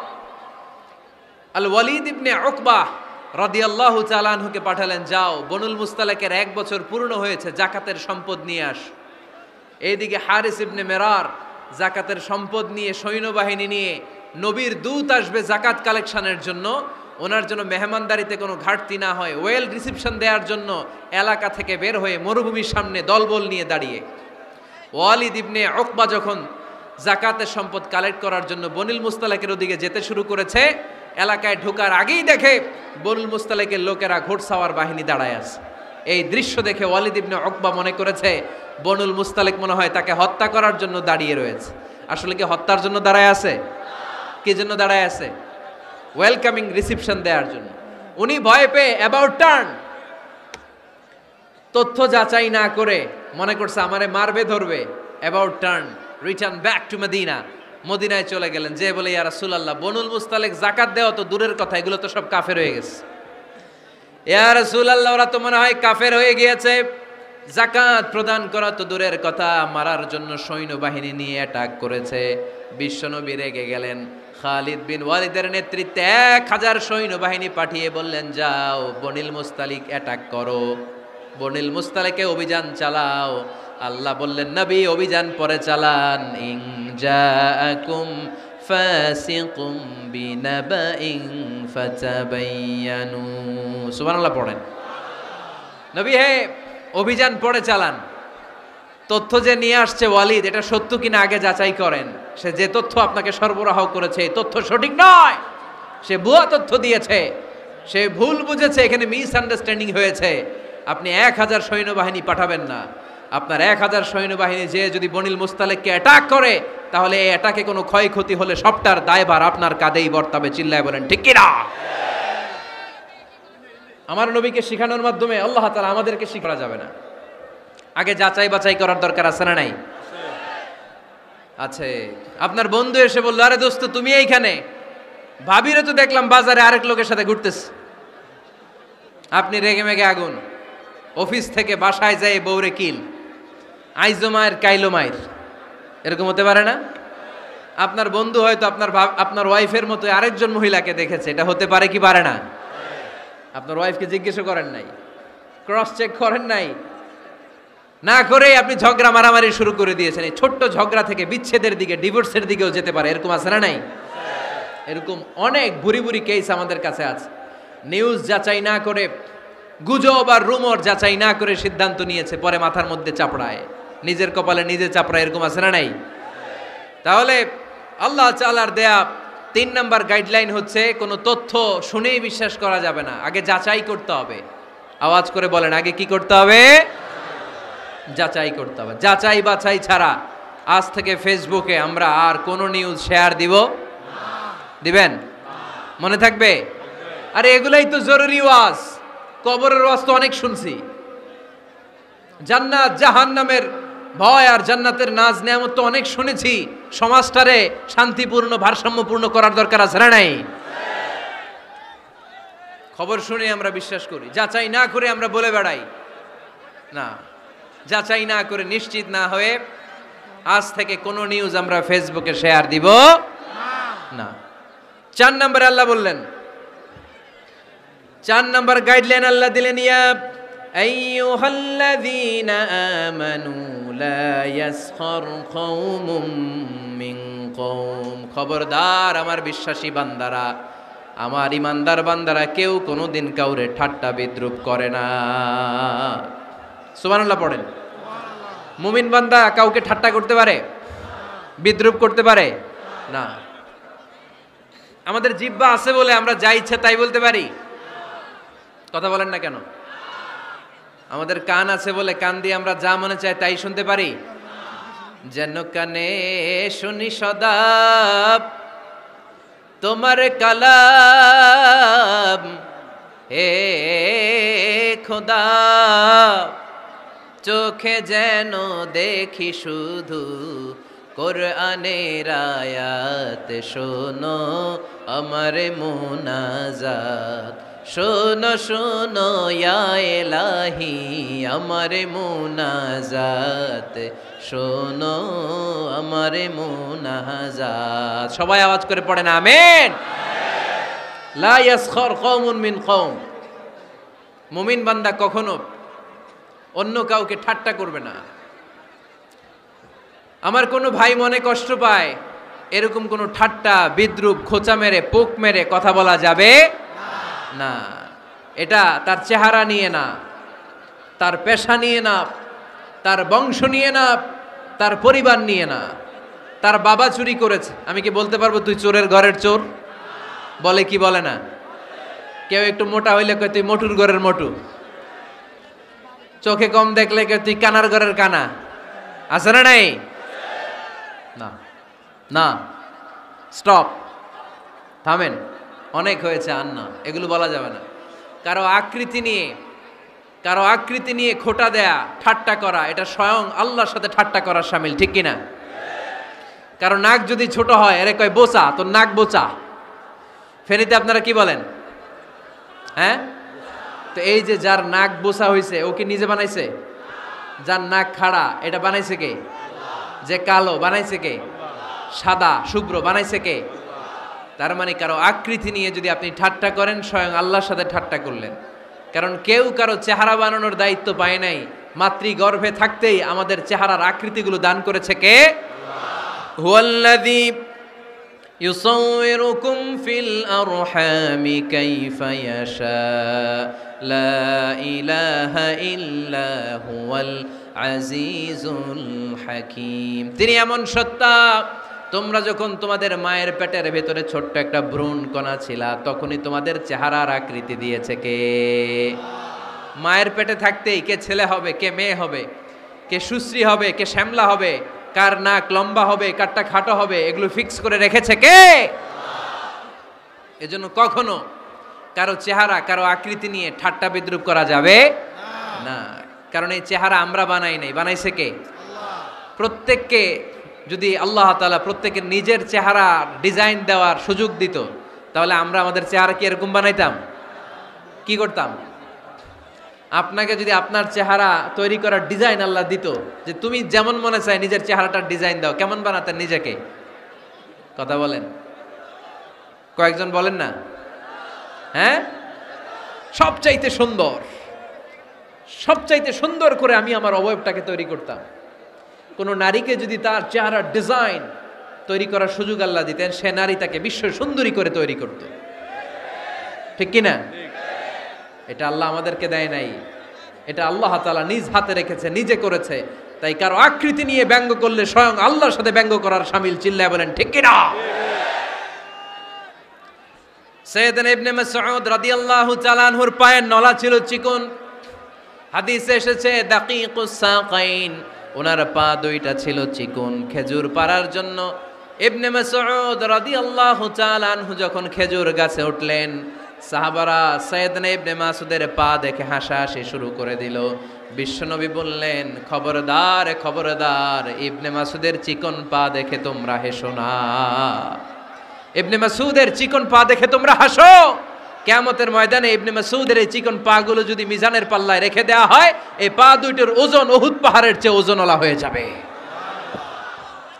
[SPEAKER 1] আল ওয়ালিদ ইবনে উকবা রাদিয়াল্লাহু তাআলা আনহুকে পাঠালেন, যাও বনুল মুস্তালাকের 1 বছর পূর্ণ হয়েছে, যাকাতের সম্পদ নিয়ে আস। এইদিকে হারিস ইবনে মিরার যাকাতের সম্পদ নিয়ে, সৈন্যবাহিনী নিয়ে, নবীর দূত আসবে যাকাত কালেকশনের জন্য, ওনার জন্য মেহমানদারিতে কোনো ঘাটতি না হয়, ওয়েল রিসিপশন দেওয়ার জন্য এলাকা থেকে বের হয়ে মরুভূমির সামনে দলবল নিয়ে দাঁড়িয়ে। ওয়ালিদ ইবনে উকবা যখন যাকাতের সম্পদ কালেক্ট করার জন্য বনুল মুস্তালাকের ওদিকে যেতে শুরু করেছে, এলাকায় ঢোকার আগেই দেখে বনুল মুস্তালাকের লোকেরা ঘোড়সাওয়ার বাহিনী দাঁড়ায় আছে। এই দৃশ্য দেখে ওয়ালিদ ইবনে উকবা মনে করেছে বনুল মুস্তালিক মনে হয় তাকে হত্যা করার জন্য দাঁড়িয়ে রয়েছে। আসলে কি হত্যার জন্য দাঁড়ায় আছে? কি জন্য দাঁড়ায় আছে? ওয়েলকামিং রিসিপশন দেওয়ার জন্য। উনি ভয় পেয়ে অ্যাবাউট টার্ন, তথ্য যাচাই না করে মনে করছে আমারে মারবে, ধরবে, about turn, return back to Medina. মদিনায় চলে গেলেন, যে বলে, ইয়া রাসূলুল্লাহ, বনুল মুস্তালিক যাকাত দেওয়া তো দূরের কথা, এগুলো তো সব কাফের হয়ে গেছে। ইয়া রাসূলুল্লাহ, ওরা তো মনে হয় কাফের হয়ে গিয়েছে, যাকাত প্রদান করা তো দূরের কথা, মারার জন্য সৈন্যবাহিনী নিয়ে অ্যাটাক করেছে। বিশ্বনবী রেগে গেলেন। খালিদ বিন ওয়ালিদের নেতৃত্বে 1000 সৈন্যবাহিনী পাঠিয়ে বললেন, যাও বনুল মুস্তালিক অ্যাটাক করো, বনুল মুস্তালিকে অভিযান চালাও। আল্লাহ বললেন, নবী অভিযান পরে চালান। ইন জাআকুম ফাসিকুম বিনাবাইন ফাতাবায়ানু। সুবহানাল্লাহ পড়েন। নবী হে, অভিযান পরে চালান। তথ্য যে নিয়ে আসছে ওয়ালিদ, এটা সত্য কিনা আগে যাচাই করেন। সে যে তথ্য আপনাকে সরবরাহ করেছে, এই তথ্য সঠিক নয়, সে ভুয়া তথ্য দিয়েছে, সে ভুল বুঝেছে, এখানে মিসআন্ডারস্ট্যান্ডিং হয়েছে। আপনি 1000 সৈন্যবাহিনী পাঠাবেন না। আপনার 1000 সৈন্যবাহিনী যে যদি বনুল মুস্তালিককে অ্যাটাক করে, তাহলে এই অ্যাটাকে কোনো ক্ষয়ক্ষতি হলে সবটার দায়ভার আপনার কাঁধেই বর্তাবে। চিল্লায় বলেন ঠিক কিনা? আমার নবীকে শিখানোর মাধ্যমে আল্লাহ তাআলা আমাদেরকে শিখা যাবে না। আগে যাচাই বাছাই করার দরকার আছে না নাই? আছে। আপনার বন্ধু এসে বলল, আরে দোস্ত তুমি এইখানে, ভাবিরে তো দেখলাম বাজারে আরেক লোকের সাথে ঘুরতেছে। আপনি রেগে মেগে আগুন, অফিস থেকে বাসায় যায় বউরে কিল, আইজো মায়ের কাইলো মায়ের, এরকম হতে পারে না? আপনার বন্ধু হয়তো আপনার ওয়াইফের মতো আরেকজন মহিলাকে দেখেছে, এটা হতে পারে কি পারে না? আপনার ওয়াইফকে জিজ্ঞেস করেন নাই, ক্রস চেক করেন নাই, না করেই আপনি ঝগড়া মারামারি শুরু করে দিয়েছেন। এই ছোট্ট ঝগড়া থেকে বিচ্ছেদের দিকে, ডিভোর্সের দিকেও যেতে পারে, এরকম আছে না নাই? এরকম অনেক ভুরি ভুরি কেস আমাদের কাছে আছে। নিউজ যাচাই না করে, গুজব আর রুমর যাচাই না করে সিদ্ধান্ত নিয়েছে, পরে মাথার মধ্যে চাপড়ায়, নিজের কপালে নিজে চাপড়ায়, এরকম আছে না নাই? তাহলে আল্লাহ তাআলার দেয়া 3 নাম্বার গাইডলাইন হচ্ছে, কোনো তথ্য শুনেই বিশ্বাস করা যাবে না, আগে যাচাই করতে হবে। আওয়াজ করে বলেন, আগে কি করতে হবে? যাচাই করতে হবে। যাচাই বাছাই ছাড়া আজ থেকে ফেসবুকে আমরা আর কোনো নিউজ শেয়ার দিব? দিবেন? মনে থাকবে? আরে এগুলাই তো জরুরি ওয়াজ। কবরের ওয়াজ তো অনেক শুনছি, জান্নাত জাহান্নামের ভয় আর জান্নাতের নাজ নেয়ামত তো অনেক শুনেছি। সমাজটারে শান্তিপূর্ণ, ভারসাম্যপূর্ণ করার দরকার আছে না নাই? খবর শুনে আমরা বিশ্বাস করি, যাচাই না করে আমরা বলে বেড়াই না। যাচাই না করে, নিশ্চিত না হয়ে আজ থেকে কোনো নিউজ আমরা ফেসবুকে শেয়ার দিব না। 4 নম্বরে আল্লাহ বললেন, 4 নাম্বার গাইডলাইন আল্লাহ দিলেন, ইয়া আইয়ুহাল্লাযীনা আমানু লা ইয়াসখার কওমুম মিন কওম, খবরদার আমার বিশ্বাসী বান্দারা, আমার ইমানদার বান্দারা কেউ কোনোদিন কাউরে ঠাট্টা বিদ্রুপ করে না। সুবহানাল্লাহ পড়েন। মুমিন বান্দা কাউকে ঠাট্টা করতে পারে, বিদ্রুপ করতে পারে না। আমাদের জিহ্বা আছে বলে আমরা যা ইচ্ছা তাই বলতে পারি, কথা বলেন না কেন? আমাদের কান আছে বলে কান দিয়ে আমরা যা মনে চাই তাই শুনতে পারি। যেন কানে শুনি সদা তোমার কালাম, হে খোদা চোখে যেন দেখি শুধু কোরআনের আয়াত, শোনো আমার মুনাজাত, শোনো শোনো ইয়া ইলাহি আমার মুনাজাত, শোনো আমার মুনাজাত। সবাই আওয়াজ করে পড়েন আমিন। লা ইয়াসখার কওমুন মিন কওম, মুমিন বান্দা কখনো অন্য কাউকে ঠাট্টা করবে না। আমার কোনো ভাই মনে কষ্ট পায়, এরকম কোনো ঠাট্টা বিদ্রুপ খোঁচা মেরে পোক মেরে কথা বলা যাবে না। এটা তার চেহারা নিয়ে না, তার পেশা নিয়ে না, তার বংশ নিয়ে না, তার পরিবার নিয়ে না। তার বাবা চুরি করেছে, আমি কি বলতে পারবো তুই চোরের ঘরের চোর? বলে কি বলে না? কেউ একটু মোটা হইলে কয় তুই মোটুর ঘরের মোটু, চোখে কম দেখলে কয় তুই কানার ঘরের কানা। আছে না নাই? না না, স্টপ, থামেন, অনেক হয়েছে, আর না, এগুলো বলা যাবে না। কারো আকৃতি নিয়ে খোটা দেয়া, ঠাট্টা করা, এটা স্বয়ং আল্লাহর সাথে ঠাট্টা করার শামিল, ঠিক কিনা? কারো নাক যদি ছোট হয়, এরে কয় বোচা, তোর নাক বোচা। ফেনীতে আপনারা কি বলেন? হ্যাঁ, তো এই যে যার নাক বোচা হয়েছে ও কি নিজে বানাইছে? যার নাক খাড়া এটা বানাইছে কে? যে কালো বানাইছে কে? সাদা শুভ্র বানাইছে কে? তার মানে কারো আকৃতি নিয়ে যদি আপনি ঠাট্টা করেন, স্বয়ং আল্লাহর সাথে ঠাট্টা করলেন। কারণ কেউ কারো চেহারা বানানোর দায়িত্ব পায় নাই। মাতৃগর্ভে থাকতেই আমাদের চেহারার আকৃতিগুলো দান করেছে কে? হুয়াল্লাযী ইউসাউইরুকুম ফিল আরহামি কাইফা ইয়াশা লা ইলাহা ইল্লা হুয়াল আজিজুল হাকীম। তিনি এমন সত্তা, তোমরা যখন তোমাদের মায়ের পেটের ভেতরে ছোট্ট একটা ভ্রূণ কণা ছিলা, তখনই তোমাদের চেহারার আকৃতি দিয়েছে কে? মায়ের পেটে থাকতেই কে ছেলে হবে, কে মেয়ে হবে, কে সুশ্রী হবে, কে শ্যামলা হবে, কার নাক লম্বা হবে, কারটা খাটো হবে, এগুলো ফিক্স করে রেখেছে কে? এজন্য কখনো কারো চেহারা, কারো আকৃতি নিয়ে ঠাট্টা বিদ্রুপ করা যাবে না। কারণ এই চেহারা আমরা বানাই নাই, বানাইছে কে? প্রত্যেককে যদি আল্লাহ তাআলা প্রত্যেকের নিজের চেহারা ডিজাইন দেওয়ার সুযোগ দিত, তাহলে আমরা আমাদের চেহারা কি এরকম বানাইতাম? কি করতাম? আপনাকে যদি আপনার চেহারা তৈরি করার ডিজাইন আল্লাহ দিত, যে তুমি যেমন মনে চাই নিজের চেহারাটার ডিজাইন দাও, কেমন বানাতেন নিজেকে? কথা বলেন, কয়েকজন বলেন না? হ্যাঁ, সবচাইতে সুন্দর, সবচাইতে সুন্দর করে আমি আমার অবয়বটাকে তৈরি করতাম। কোন নারীকে যদি তার চেহারার ডিজাইন তৈরি করার সুযোগ আল্লাহ দিতেন, সে নারী তাকে বিশ্ব সুন্দরী করে তৈরি করত, ঠিক কিনা? এটা আল্লাহ আমাদেরকে দেয় নাই, এটা আল্লাহ তাআলা নিজ হাতে রেখেছে, নিজে করেছে। তাই কারো আকৃতি নিয়ে ব্যঙ্গ করলে স্বয়ং আল্লাহর সাথে ব্যঙ্গ করার শামিল, চিল্লায় বলেন ঠিক কিনা? সাইয়েদনা ইবনে মাসউদ রাদিয়াল্লাহু তাআলা আনহুর পায়ের নলা ছিল চিকন। হাদিসে এসেছে দাকিকুস সাকাইন, ওনার পা দুইটা ছিল চিকন। খেজুর পাড়ার জন্য ইবনে মাসউদ রাদিয়াল্লাহু তাআলা আনহু যখন খেজুর গাছে উঠলেন, সাহাবারা সাইয়েদনা ইবনে মাসউদের পা দেখে হাসাহাসি শুরু করে দিল। বিশ্বনবী বললেন, খবরদার খবরদার, ইবনে মাসউদের চিকন পা দেখে তোমরা হেসো না। ইবনে মাসউদের চিকন পা দেখে তোমরা হাসো। কিয়ামতের ময়দানে ইবনে মাসউদের এই চিকন পা গুলো যদি মিজানের পাল্লায় রেখে দেওয়া হয়, এই পা দুইটার ওজন উহুদ পাহাড়ের চেয়ে ওজনওয়ালা হয়ে যাবে।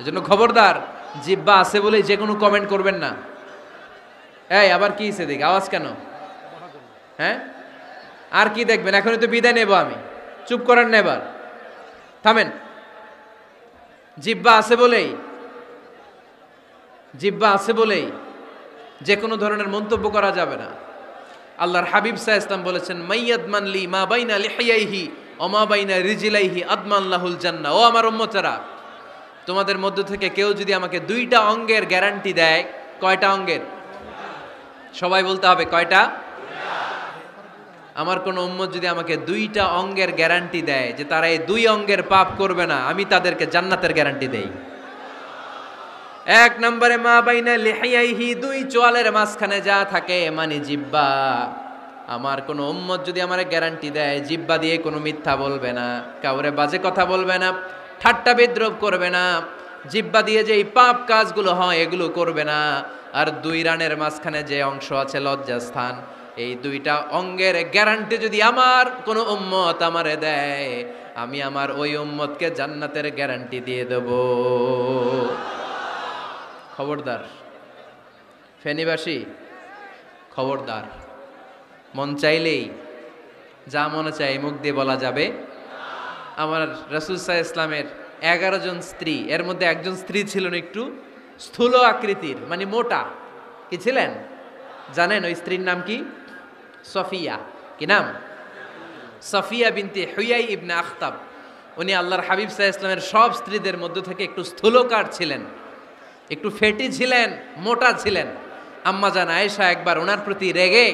[SPEAKER 1] এজন্য খবরদার, জিহ্বা আছে বলে যে কোনো কমেন্ট করবেন না। এই আবার কি হইছে, দেখ আওয়াজ কেন? হ্যাঁ, আর কি দেখবেন? এখনই তো বিদায় নেব আমি, চুপ করেন না এবার, থামেন। জিহ্বা আছে বলেই যে কোনো ধরনের মন্তব্য করা যাবে না। আল্লাহর হাবিব সাল্লাল্লাহু আলাইহি ওয়াসাল্লাম বলেছেন, মাইয়াদমান লি মা বাইনা লিহিয়াইহি ওয়া মা বাইনা রিজলাইহি আদমান লাহুল জান্নাহ। ও আমার উম্মতেরা, তোমাদের মধ্য থেকে কেউ যদি আমাকে 2টা অঙ্গের গ্যারান্টি দেয়, কয়টা অঙ্গের? সবাই বলতে হবে, কয়টা? আমার কোন উম্মত যদি আমাকে 2টা অঙ্গের গ্যারান্টি দেয় যে তারা এই 2 অঙ্গের পাপ করবে না, আমি তাদেরকে জান্নাতের গ্যারান্টি দেই। 1 নম্বরে মা বাইনা লিহিয়াইহি, 2 চোয়ালের মাঝখানে যা থাকে মানে জিহ্বা। আমার কোন উম্মত যদি আমারে গ্যারান্টি দেয় জিহ্বা দিয়ে কোনো মিথ্যা বলবে না, কাউরে বাজে কথা বলবে না, ঠাট্টা বিদ্রূপ করবে না, জিহ্বা দিয়ে যে এই পাপ কাজগুলো হয় এগুলো করবে না, আর 2 রানের মাঝখানে যে অংশ আছে লজ্জাস্থান, এই 2টা অঙ্গের গ্যারান্টি যদি আমার কোন উম্মত আমারে দেয়, আমি আমার ওই উম্মতকে জান্নাতের গ্যারান্টি দিয়ে দেব। খবরদার ফেনীবাসী, খবরদার। মন চাইলেই যা মনে চাই মুখ দিয়ে বলা যাবে। আমার রাসূল সাল্লাল্লাহু আলাইহি ইসলামের 11 জন স্ত্রী, এর মধ্যে একজন স্ত্রী ছিলেন একটু স্থূল আকৃতির, মানে মোটা। কি ছিলেন জানেন? ওই স্ত্রীর নাম কি? সফিয়া। কি নাম? সফিয়া বিনতে হুয়াই ইবনে আখতাব। উনি আল্লাহর হাবিব সাল্লাল্লাহু আলাইহি ইসলামের সব স্ত্রীদের মধ্য থেকে একটু স্থূলকার ছিলেন, একটু ফেটি ছিলেন, মোটা ছিলেন। আম্মা জান আয়েশা একবার ওনার প্রতি রেগে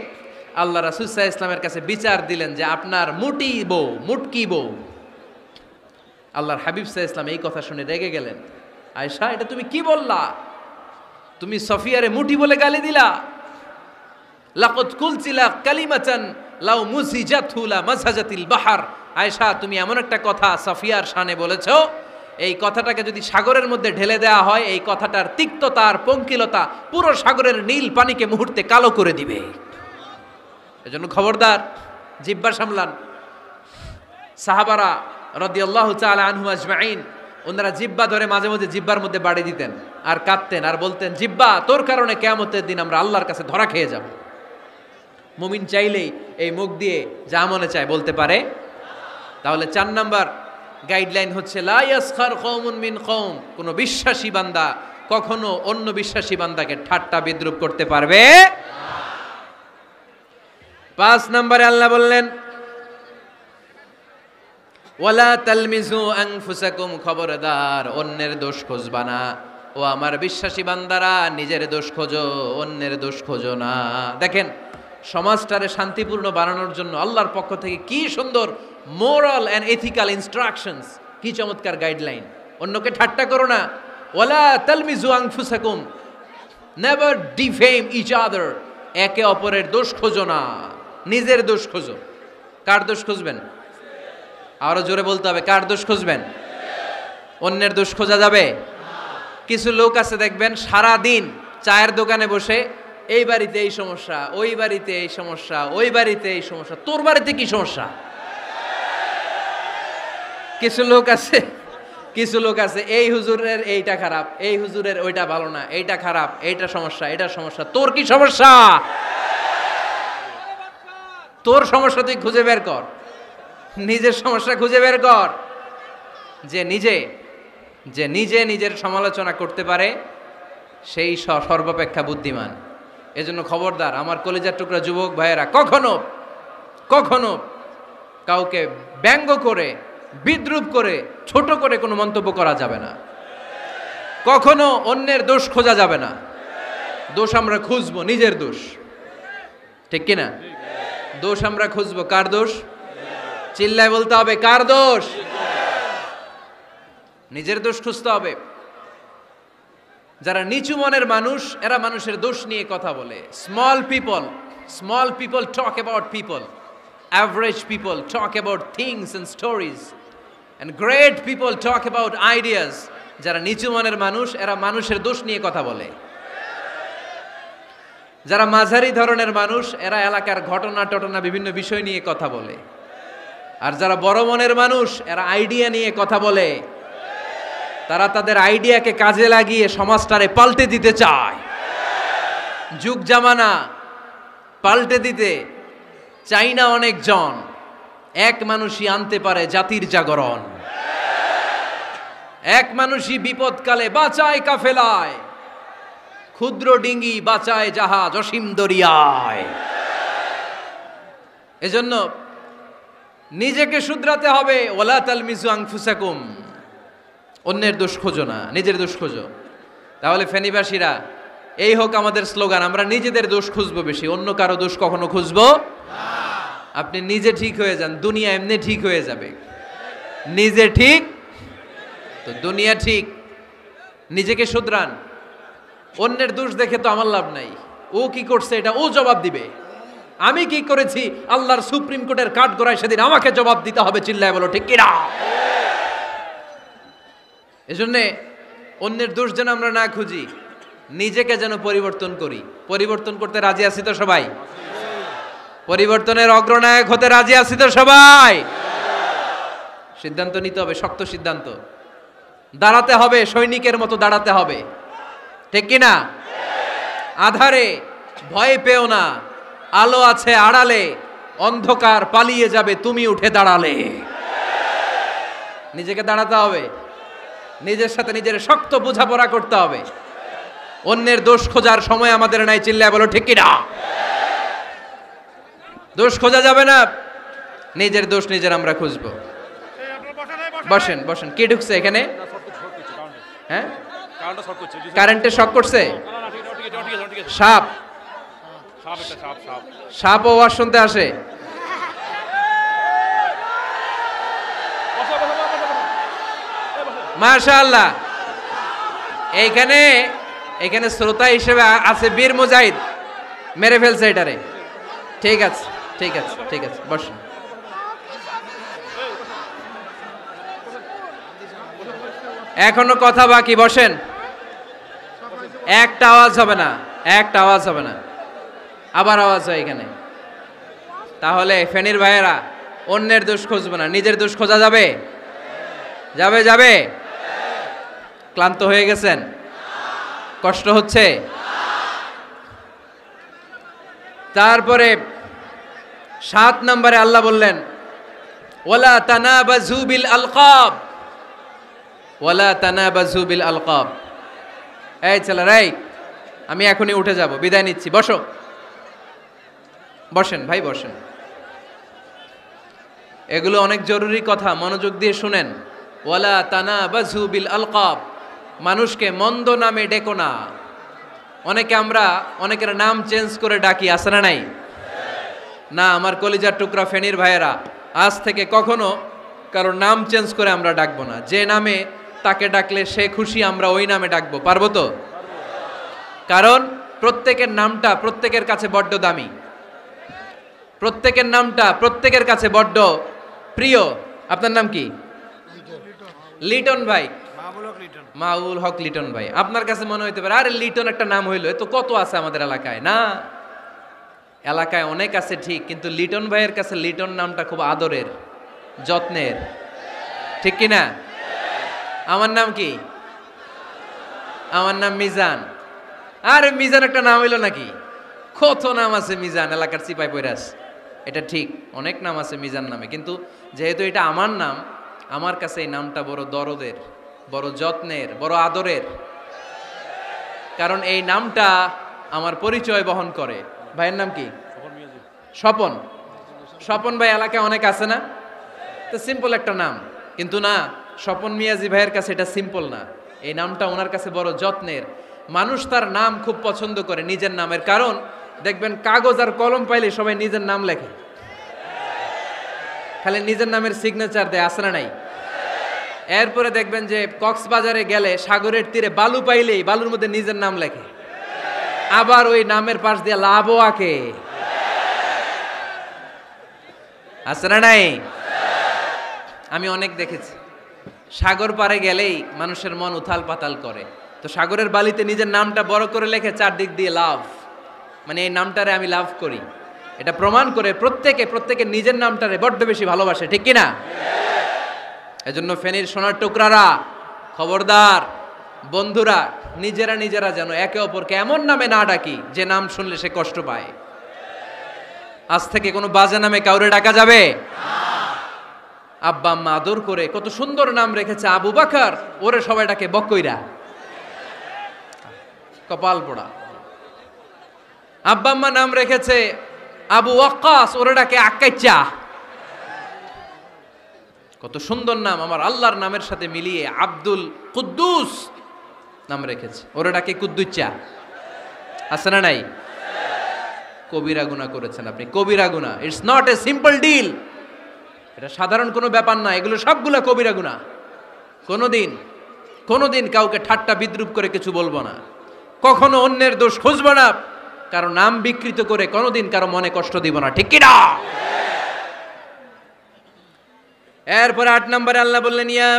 [SPEAKER 1] আল্লাহ রাসূল সাল্লাল্লাহু আলাইহি ইসলামের কাছে বিচার দিলেন যে আপনার মুটকি বউ। আল্লাহর হাবিব সাল্লাল্লাহু আলাইহি ইসলাম এই কথা শুনে রেগে গেলেন। আয়েশা, এটা তুমি কি বললা? তুমি সফিয়ারে মুটি বলে গালি দিলা। লাকাদ কুলতিলা কালিমাতান লাউ মুজিজাতহু লা মাসাজাতিল বাহর। আয়েশা, তুমি এমন একটা কথা সফিয়ার শানে বলেছো, এই কথাটাকে যদি সাগরের মধ্যে ঢেলে দেওয়া হয়, এই কথাটার তিক্ততা আর পঙ্কিলতা পুরো সাগরের নীল পানিকে মুহূর্তে কালো করে দিবে। এজন্য খবরদার, জিহ্বা সামলান। সাহাবারা রাদিয়াল্লাহু তাআলা আনহু আজমাইন, ওনারা জিহ্বা ধরে মাঝে মাঝে জিহ্বার মধ্যে বাড়ি দিতেন আর কাঁদতেন আর বলতেন, জিহ্বা, তোর কারণে কিয়ামতের দিন আমরা আল্লাহর কাছে ধরা খেয়ে যাব। মুমিন চাইলেই এই মুখ দিয়ে যা মনে চায় বলতে পারে। তাহলে 4 নাম্বার গাইডলাইন হচ্ছে, লা ইয়াসখার কওমুন মিন কওম, কোন বিশ্বাসী বান্দা কখনো অন্য বিশ্বাসী বান্দাকে ঠাট্টা বিদ্রূপ করতে পারবে না। 5 নম্বরে আল্লাহ বললেন, ওয়ালা তালমিজু আনফুসাকুম, খবরদার অন্যের দোষ খুঁজবা না। ও আমার বিশ্বাসী বান্দারা, নিজের দোষ খোঁজো, অন্যের দোষ খোঁজো না। দেখেন, সমাজটারে শান্তিপূর্ণ বানানোর জন্য আল্লাহর পক্ষ থেকে কি সুন্দর মোরাল অ্যান্ড এথিক্যাল ইনস্ট্রাকশনস, কি চমৎকার গাইডলাইন। অন্যকে ঠাট্টা করো না। ওয়ালা তালমিজু আনফুসাকুম, নেভার ডিফেম ইচ আদার, একে অপরের দোষ খোঁজো না, নিজের দোষ খোঁজো। কার দোষ খুঁজবেন? আরো জোরে বলতে হবে, কার দোষ খুঁজবেন? অন্যের দোষ খোঁজা যাবে? কিছু লোক আছে দেখবেন সারা দিন চায়ের দোকানে বসে, এই বাড়িতে এই সমস্যা, ওই বাড়িতে এই সমস্যা, ওই বাড়িতে এই সমস্যা, তোর বাড়িতে কি সমস্যা? কিছু লোক আছে এই হুজুরের এইটা খারাপ, এই হুজুরের ওইটা ভালো না, এইটা খারাপ, এইটা সমস্যা, এটা সমস্যা। তোর কি সমস্যা? তোর সমস্যা তুই খুঁজে বের কর, নিজের সমস্যা খুঁজে বের কর। যে নিজে নিজের সমালোচনা করতে পারে সেই সর্বাপেক্ষা বুদ্ধিমান। এজন্য খবরদার আমার কলিজার টুকরা যুবক ভাইয়েরা, কখনো কাউকে ব্যঙ্গ করে, বিদ্রূপ করে, ছোট করে কোনো মন্তব্য করা যাবে না। কখনো অন্যের দোষ খোঁজা যাবে না। দোষ আমরা খুঁজবো, নিজের দোষ, ঠিক কিনা? দোষ আমরা খুঁজবো, কার দোষ? চিল্লায় বলতে হবে, কার দোষ? নিজের দোষ খুঁজতে হবে। যারা নিচু মনের মানুষ, এরা মানুষের দোষ নিয়ে কথা বলে। Small people talk about people, average people talk about things and stories, and great people talk about ideas. যারা নিচু মনের মানুষ, এরা মানুষের দোষ নিয়ে কথা বলে। যারা মাঝারি ধরনের মানুষ, এরা এলাকার ঘটনা বিভিন্ন বিষয় নিয়ে কথা বলে। আর যারা বড় মনের মানুষ, এরা আইডিয়া নিয়ে কথা বলে। তারা তাদের আইডিয়াকে কাজে লাগিয়ে সমাজটারে পাল্টে দিতে চায়, যুগ জামানা পাল্টে দিতে চাই না অনেকজন, এক মানুষই আনতে পারে জাতির জাগরণ। এক মানুষই বিপদকালে বাঁচায় কাফেলায়, ক্ষুদ্র ডিঙ্গি বাঁচায় জাহাজ অসীম দরিয়ায়। এজন্য নিজেকে শুধরাতে হবে। ওয়ালা তালমিজু আনফুসাকুম, অন্যের দোষ খোঁজো না, নিজের দোষ খোঁজো। তাহলে ফেনীবাসীরা, এই হোক আমাদের স্লোগান, আমরা নিজেদের দোষ খুঁজবো বেশি, অন্য কারো দোষ কখনো খুঁজবো। আপনি নিজে ঠিক হয়ে যান, দুনিয়া এমনি ঠিক হয়ে যাবে। নিজে ঠিক তো দুনিয়া ঠিক। নিজেকে শুধরান। অন্যের দোষ দেখে তো আমার লাভ নাই, ও কি করছে এটা ও জবাব দিবে। আমি কি করেছি আল্লাহর সুপ্রিম কোর্টের কাঠগড়ায় সেদিন আমাকে জবাব দিতে হবে। চিল্লায় বলো ঠিক কিনা? এজন্যে অন্যের দোষ যেন আমরা না খুঁজি, নিজেকে যেন পরিবর্তন করি। পরিবর্তন করতে রাজি আছি তো সবাই? পরিবর্তনের অগ্রনায়ক হতে রাজি আছি তো সবাই? সিদ্ধান্ত নিতে হবে, শক্ত সিদ্ধান্ত। দাঁড়াতে হবে, সৈনিকের মতো দাঁড়াতে হবে, ঠিক কিনা? আধারে ভয় পেও না, আলো আছে আড়ালে, অন্ধকার পালিয়ে যাবে তুমি উঠে দাঁড়ালে। নিজেকে দাঁড়াতে হবে, নিজের সাথে নিজের শক্ত বোঝাপড়া করতে হবে। অন্যের দোষ খোঁজার সময় আমাদের নাই। চিল্লায় বলো ঠিক কিনা? দোষ খোঁজা যাবে না, নিজের দোষ নিজের আমরা খুঁজবো। বসেন বসেন। কে ঢুকছে এখানে? হ্যাঁ, কারেন্টে শক করছে। সাপ, সাপ ও ওয়াজ শুনতে আসে। মাশাআল্লাহ। এইখানে এখানে শ্রোতা হিসেবে আছে বীর মুজাহিদ, মেরে ফেলছে এটারে। ঠিক আছে ঠিক আছে ঠিক আছে, বসেন। এখনো কথা বাকি, বসেন। একটা আওয়াজ হবে না, একটা আওয়াজ হবে না। আবার আওয়াজ হয় এখানে। তাহলে ফেনীর ভাইয়েরা, অন্যের দোষ খুঁজবে না, নিজের দোষ খোঁজা যাবে? যাবে যাবে? ক্লান্ত হয়ে গেছেন? কষ্ট হচ্ছে? তারপরে 7 নম্বরে আল্লাহ বললেন, ওয়ালা তানাবাজু বিল আলকাব, ওয়ালা তানাবাজু বিল আলকাব। এই ছেলেরা, আমি এখনই উঠে যাব, বিদায় নিচ্ছি, বসো। বসেন ভাই, বসেন। এগুলো অনেক জরুরি কথা, মনোযোগ দিয়ে শুনেন। ওয়ালা তানাবাজু বিল আলকাব, মানুষকে মন্দ নামে ডেকো না। অনেকের নাম চেঞ্জ করে ডাকি, আছে না নাই? না, আমার কলিজার টুকরা ফেনীর ভাইয়েরা, আজ থেকে কখনো কারোর নাম চেঞ্জ করে আমরা ডাকবো না। যে নামে তাকে ডাকলে সে খুশি, আমরা ওই নামে ডাকবো। পারবো তো? কারণ প্রত্যেকের নামটা প্রত্যেকের কাছে বড্ড দামি, প্রত্যেকের নামটা প্রত্যেকের কাছে বড্ড প্রিয়। আপনার নাম কি? লিটন ভাই, মাহবুল হক লিটন ভাই। আপনার কাছে মনে হইতে পারে আরে লিটন একটা নাম হইলো, এ তো কত আছে আমাদের এলাকায়। না, এলাকায় অনেক আছে ঠিক, কিন্তু লিটন ভাইয়ের কাছে লিটন নামটা খুব আদরের, যত্নের, ঠিক কিনা? আমার নাম কি? আমার নাম মিজান। আরে মিজান একটা নাম হইলো নাকি? কত নাম আছে মিজান, এলাকার চিপাই পয়রাস। এটা ঠিক, অনেক নাম আছে মিজান নামে, কিন্তু যেহেতু এটা আমার নাম, আমার কাছে এই নামটা বড় দরদের, বড় যত্নের, বড় আদরের। কারণ এই নামটা আমার পরিচয় বহন করে। ভাইয়ের নাম কি? স্বপন। স্বপন ভাই এলাকায় অনেক আছে না? তো সিম্পল একটা নাম, কিন্তু না, স্বপন মিয়াজি ভাইয়ের কাছে এটা সিম্পল না, এই নামটা ওনার কাছে বড় যত্নের। মানুষ তার নাম খুব পছন্দ করে, নিজের নামের। কারণ দেখবেন কাগজ আর কলম পাইলে সবাই নিজের নাম লেখে, খালি নিজের নামের সিগনেচার দেয়, আছে না নাই? এরপরে দেখবেন যে কক্সবাজারে গেলে সাগরের তীরে বালু পাইলেই বালুর মধ্যে নিজের নাম লেখে, আবার ওই নামের পাশ দিয়ে লাভও আঁকে, আছে না নাই? আমি অনেক দেখেছি, সাগর পারে গেলেই মানুষের মন উথাল পাতাল করে। তো সাগরের বালিতে নিজের নামটা বড় করে লেখে চারদিক দিয়ে লাভ, মানে এই নামটারে আমি লাভ করি। এটা প্রমাণ করে প্রত্যেকে নিজের নামটারে বড্ড বেশি ভালোবাসে, ঠিক কিনা? এজন্য ফেনীর সোনার টুকরারা, খবরদার বন্ধুরা, নিজেরা যেন একে অপরকে এমন নামে না ডাকি যে নাম শুনলে সে কষ্ট পায়। আজ থেকে কোনো বাজে নামে কাউরে ডাকা যাবে? আব্বা আম্মা আদর করে কত সুন্দর নাম রেখেছে আবু বকর, ওরে সবাই ডাকে বকইরা, কপাল পোড়া। আব্বা আম্মা নাম রেখেছে আবু ওয়াক্কাস, ওরে ডাকে আক্কাইচা। কত সুন্দর নাম আমার আল্লাহর নামের সাথে মিলিয়ে আব্দুল কুদ্দুস নাম রেখেছে, ওরে ডাকে কুদ্দুচ্চা। আছে না নাই? কবিরা গুনাহ করেছেন আপনি, কবিরা গুনাহ। It's not a simple deal, এটা সাধারণ কোনো ব্যাপার না, এগুলো সবগুলো কবিরা গুনাহ। কোনোদিন কাউকে ঠাট্টা বিদ্রুপ করে কিছু বলবো না, কখনো অন্যের দোষ খুঁজবো না, কারো নাম বিকৃত করে কোনোদিন কারো মনে কষ্ট দিব না, ঠিক কি না? এরপরে 8 নম্বরে আল্লাহ বললেন, ইয়া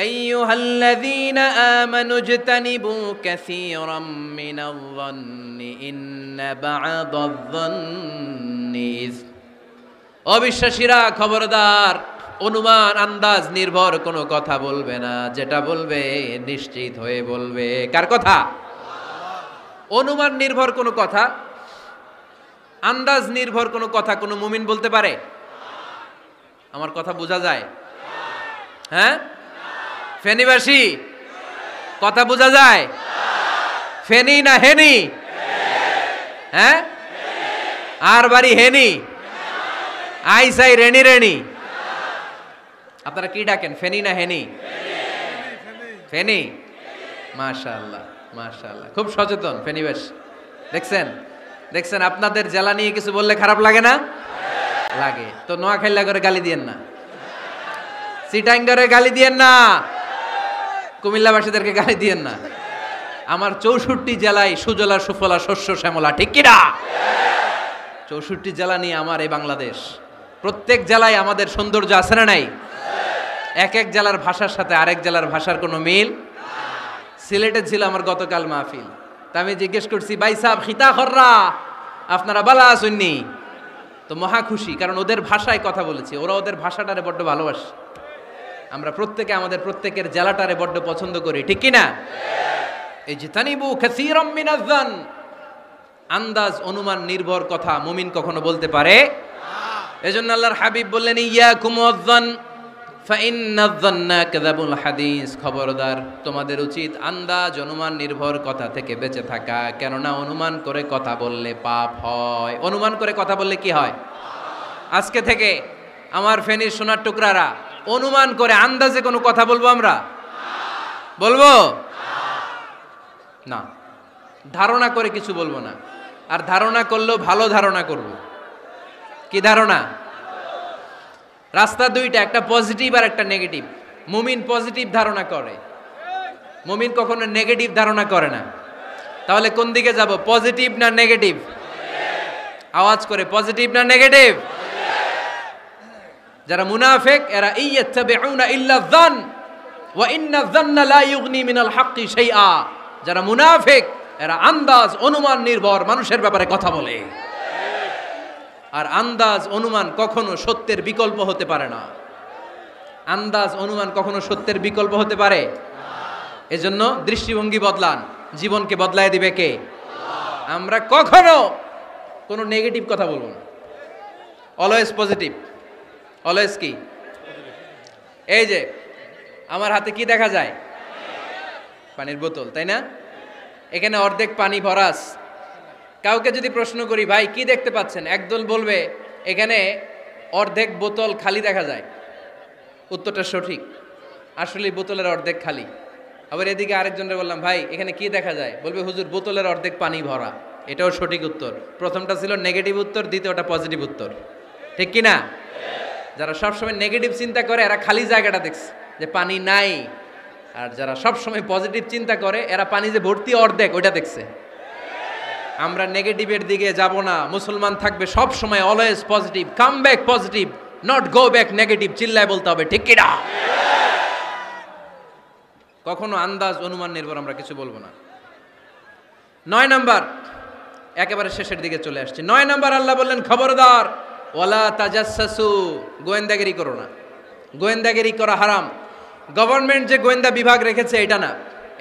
[SPEAKER 1] আইয়ুহাল্লাযীনা আমানু ইজতানিবু কাসীরাম মিনায-যন্নি ইন্না বা'দায-যন্নি ইসম। অবিশ্বাসীরা খবরদার, অনুমান আন্দাজ নির্ভর কোনো কথা বলবে না, যেটা বলবে নিশ্চিত হয়ে বলবে। কার কথা? অনুমান নির্ভর কোনো কথা, আন্দাজ নির্ভর কোনো কথা কোনো মুমিন বলতে পারে? আমার কথা বোঝা যায়? হ্যাঁ, ফেনীবাসী কথা বোঝা যায়? ফেনী না হেনি? হ্যাঁ, আর বাড়ি হেনি, আইসাই রেনি রেনি। আপনারা কি ডাকেন, ফেনী না হেনি? ফেনী। মাশাআল্লাহ মাশাআল্লাহ, খুব সচেতন ফেনীবাসী। দেখছেন আপনাদের জেলা নিয়ে কিছু বললে খারাপ লাগে না? লাগে। তো নোয়াখালী করে গালি দিয়েন না, চিটাঙ্গারে গালি দিয়েন না, কুমিল্লাবাসীদেরকে গালি দিয়েন না। আমার 64 জেলায় সুজলা সুফলা শস্য শ্যামলা, ঠিক কি না? 64 জেলা নিয়ে আমার এই বাংলাদেশ। প্রত্যেক জেলায় আমাদের সৌন্দর্য আছে না নাই? এক এক জেলার ভাষার সাথে আরেক জেলার ভাষার কোনো মিল। সিলেটে ছিল আমার গতকাল মাহফিল, তা আমি জিজ্ঞেস করছি, ভাই সাহেব খিতা খররা, আপনারা বালা আসুননি? তো মহা খুশি, কারণ ওদের ভাষায় কথা বলেছি, ওরা ওদের ভাষাটারে বড্ড ভালোবাসে। আমরা প্রত্যেকে আমাদের প্রত্যেকের জেলাটারে বড্ড পছন্দ করি, ঠিক কি না? ইজতানিবু কাসীরাম মিনায-যন, আন্দাজ অনুমান নির্ভর কথা মুমিন কখনো বলতে পারে? এজন্য আল্লাহর হাবিব বললেন, ইয়াকুম ওয়ায-যন ফাইন্নায-যন্না কাযাবুল হাদিস। খবরদার, তোমাদের উচিত আন্দাজ অনুমান নির্ভর কথা থেকে বেঁচে থাকা, কেননা অনুমান করে কথা বললে পাপ হয়। অনুমান করে কথা বললে কি হয়? আজকে থেকে আমার ফেনীর সোনার টুকরারা অনুমান করে আন্দাজে কোনো কথা বলবো আমরা? বলবো না। ধারণা করে কিছু বলবো না, আর ধারণা করলেও ভালো ধারণা করব। কি ধারণা? রাস্তা দুইটা, একটা পজিটিভ আর একটা নেগেটিভ। মুমিন পজিটিভ ধারণা করে, মুমিন কখনো নেগেটিভ ধারণা করে না। তাহলে কোন দিকে যাব, পজিটিভ না নেগেটিভ? আওয়াজ করে, পজিটিভ না নেগেটিভ? যারা মুনাফিক এরা ইয়াত্তাবিউনা ইল্লা যান ওয়া ইন্না যান্না লা ইউগনি মিনাল হাক্কি শাইআ। যারা মুনাফিক এরা আন্দাজ অনুমান নির্ভর মানুষের ব্যাপারে কথা বলে, আর আন্দাজ অনুমান কখনো সত্যের বিকল্প হতে পারে না। আন্দাজ অনুমান কখনো সত্যের বিকল্প হতে পারে? এজন্য দৃষ্টিভঙ্গি বদলান, জীবনকে বদলায় দিবে কে? আমরা কখনো কোনো নেগেটিভ কথা বলবো না, অলওয়েজ পজিটিভ। অলওয়েজ কি? এই যে আমার হাতে কি দেখা যায়? পানির বোতল, তাই না? এখানে অর্ধেক পানি ভরাস। কাউকে যদি প্রশ্ন করি, ভাই কি দেখতে পাচ্ছেন, একদল বলবে এখানে অর্ধেক বোতল খালি দেখা যায়। উত্তরটা সঠিক, আসলে বোতলের অর্ধেক খালি। আবার এদিকে আরেকজনকে বললাম, ভাই এখানে কি দেখা যায়, বলবে হুজুর বোতলের অর্ধেক পানি ভরা। এটাও সঠিক উত্তর। প্রথমটা ছিল নেগেটিভ উত্তর, দ্বিতীয়টা পজিটিভ উত্তর, ঠিক কি না? যারা সবসময় নেগেটিভ চিন্তা করে এরা খালি জায়গাটা দেখছে যে পানি নাই, আর যারা সবসময় পজিটিভ চিন্তা করে এরা পানি যে ভর্তি অর্ধেক ওইটা দেখছে। আমরা নেগেটিভের দিকে যাব না, মুসলমান থাকবে সব সময় always positive. Come back positive, not go back negative. চিল্লায় বলতে হবে, ঠিক কি না? কখনো আন্দাজ অনুমান নির্ভর আমরা কিছু বলবো না। 9 নাম্বার, একেবারে শেষের দিকে চলে আসছে। 9 নাম্বার আল্লাহ বললেন, খবরদার, ওয়ালা তাজাসসু, গোয়েন্দাগিরি করো না। গোয়েন্দাগিরি করা হারাম। গভর্নমেন্ট যে গোয়েন্দা বিভাগ রেখেছে এটা না,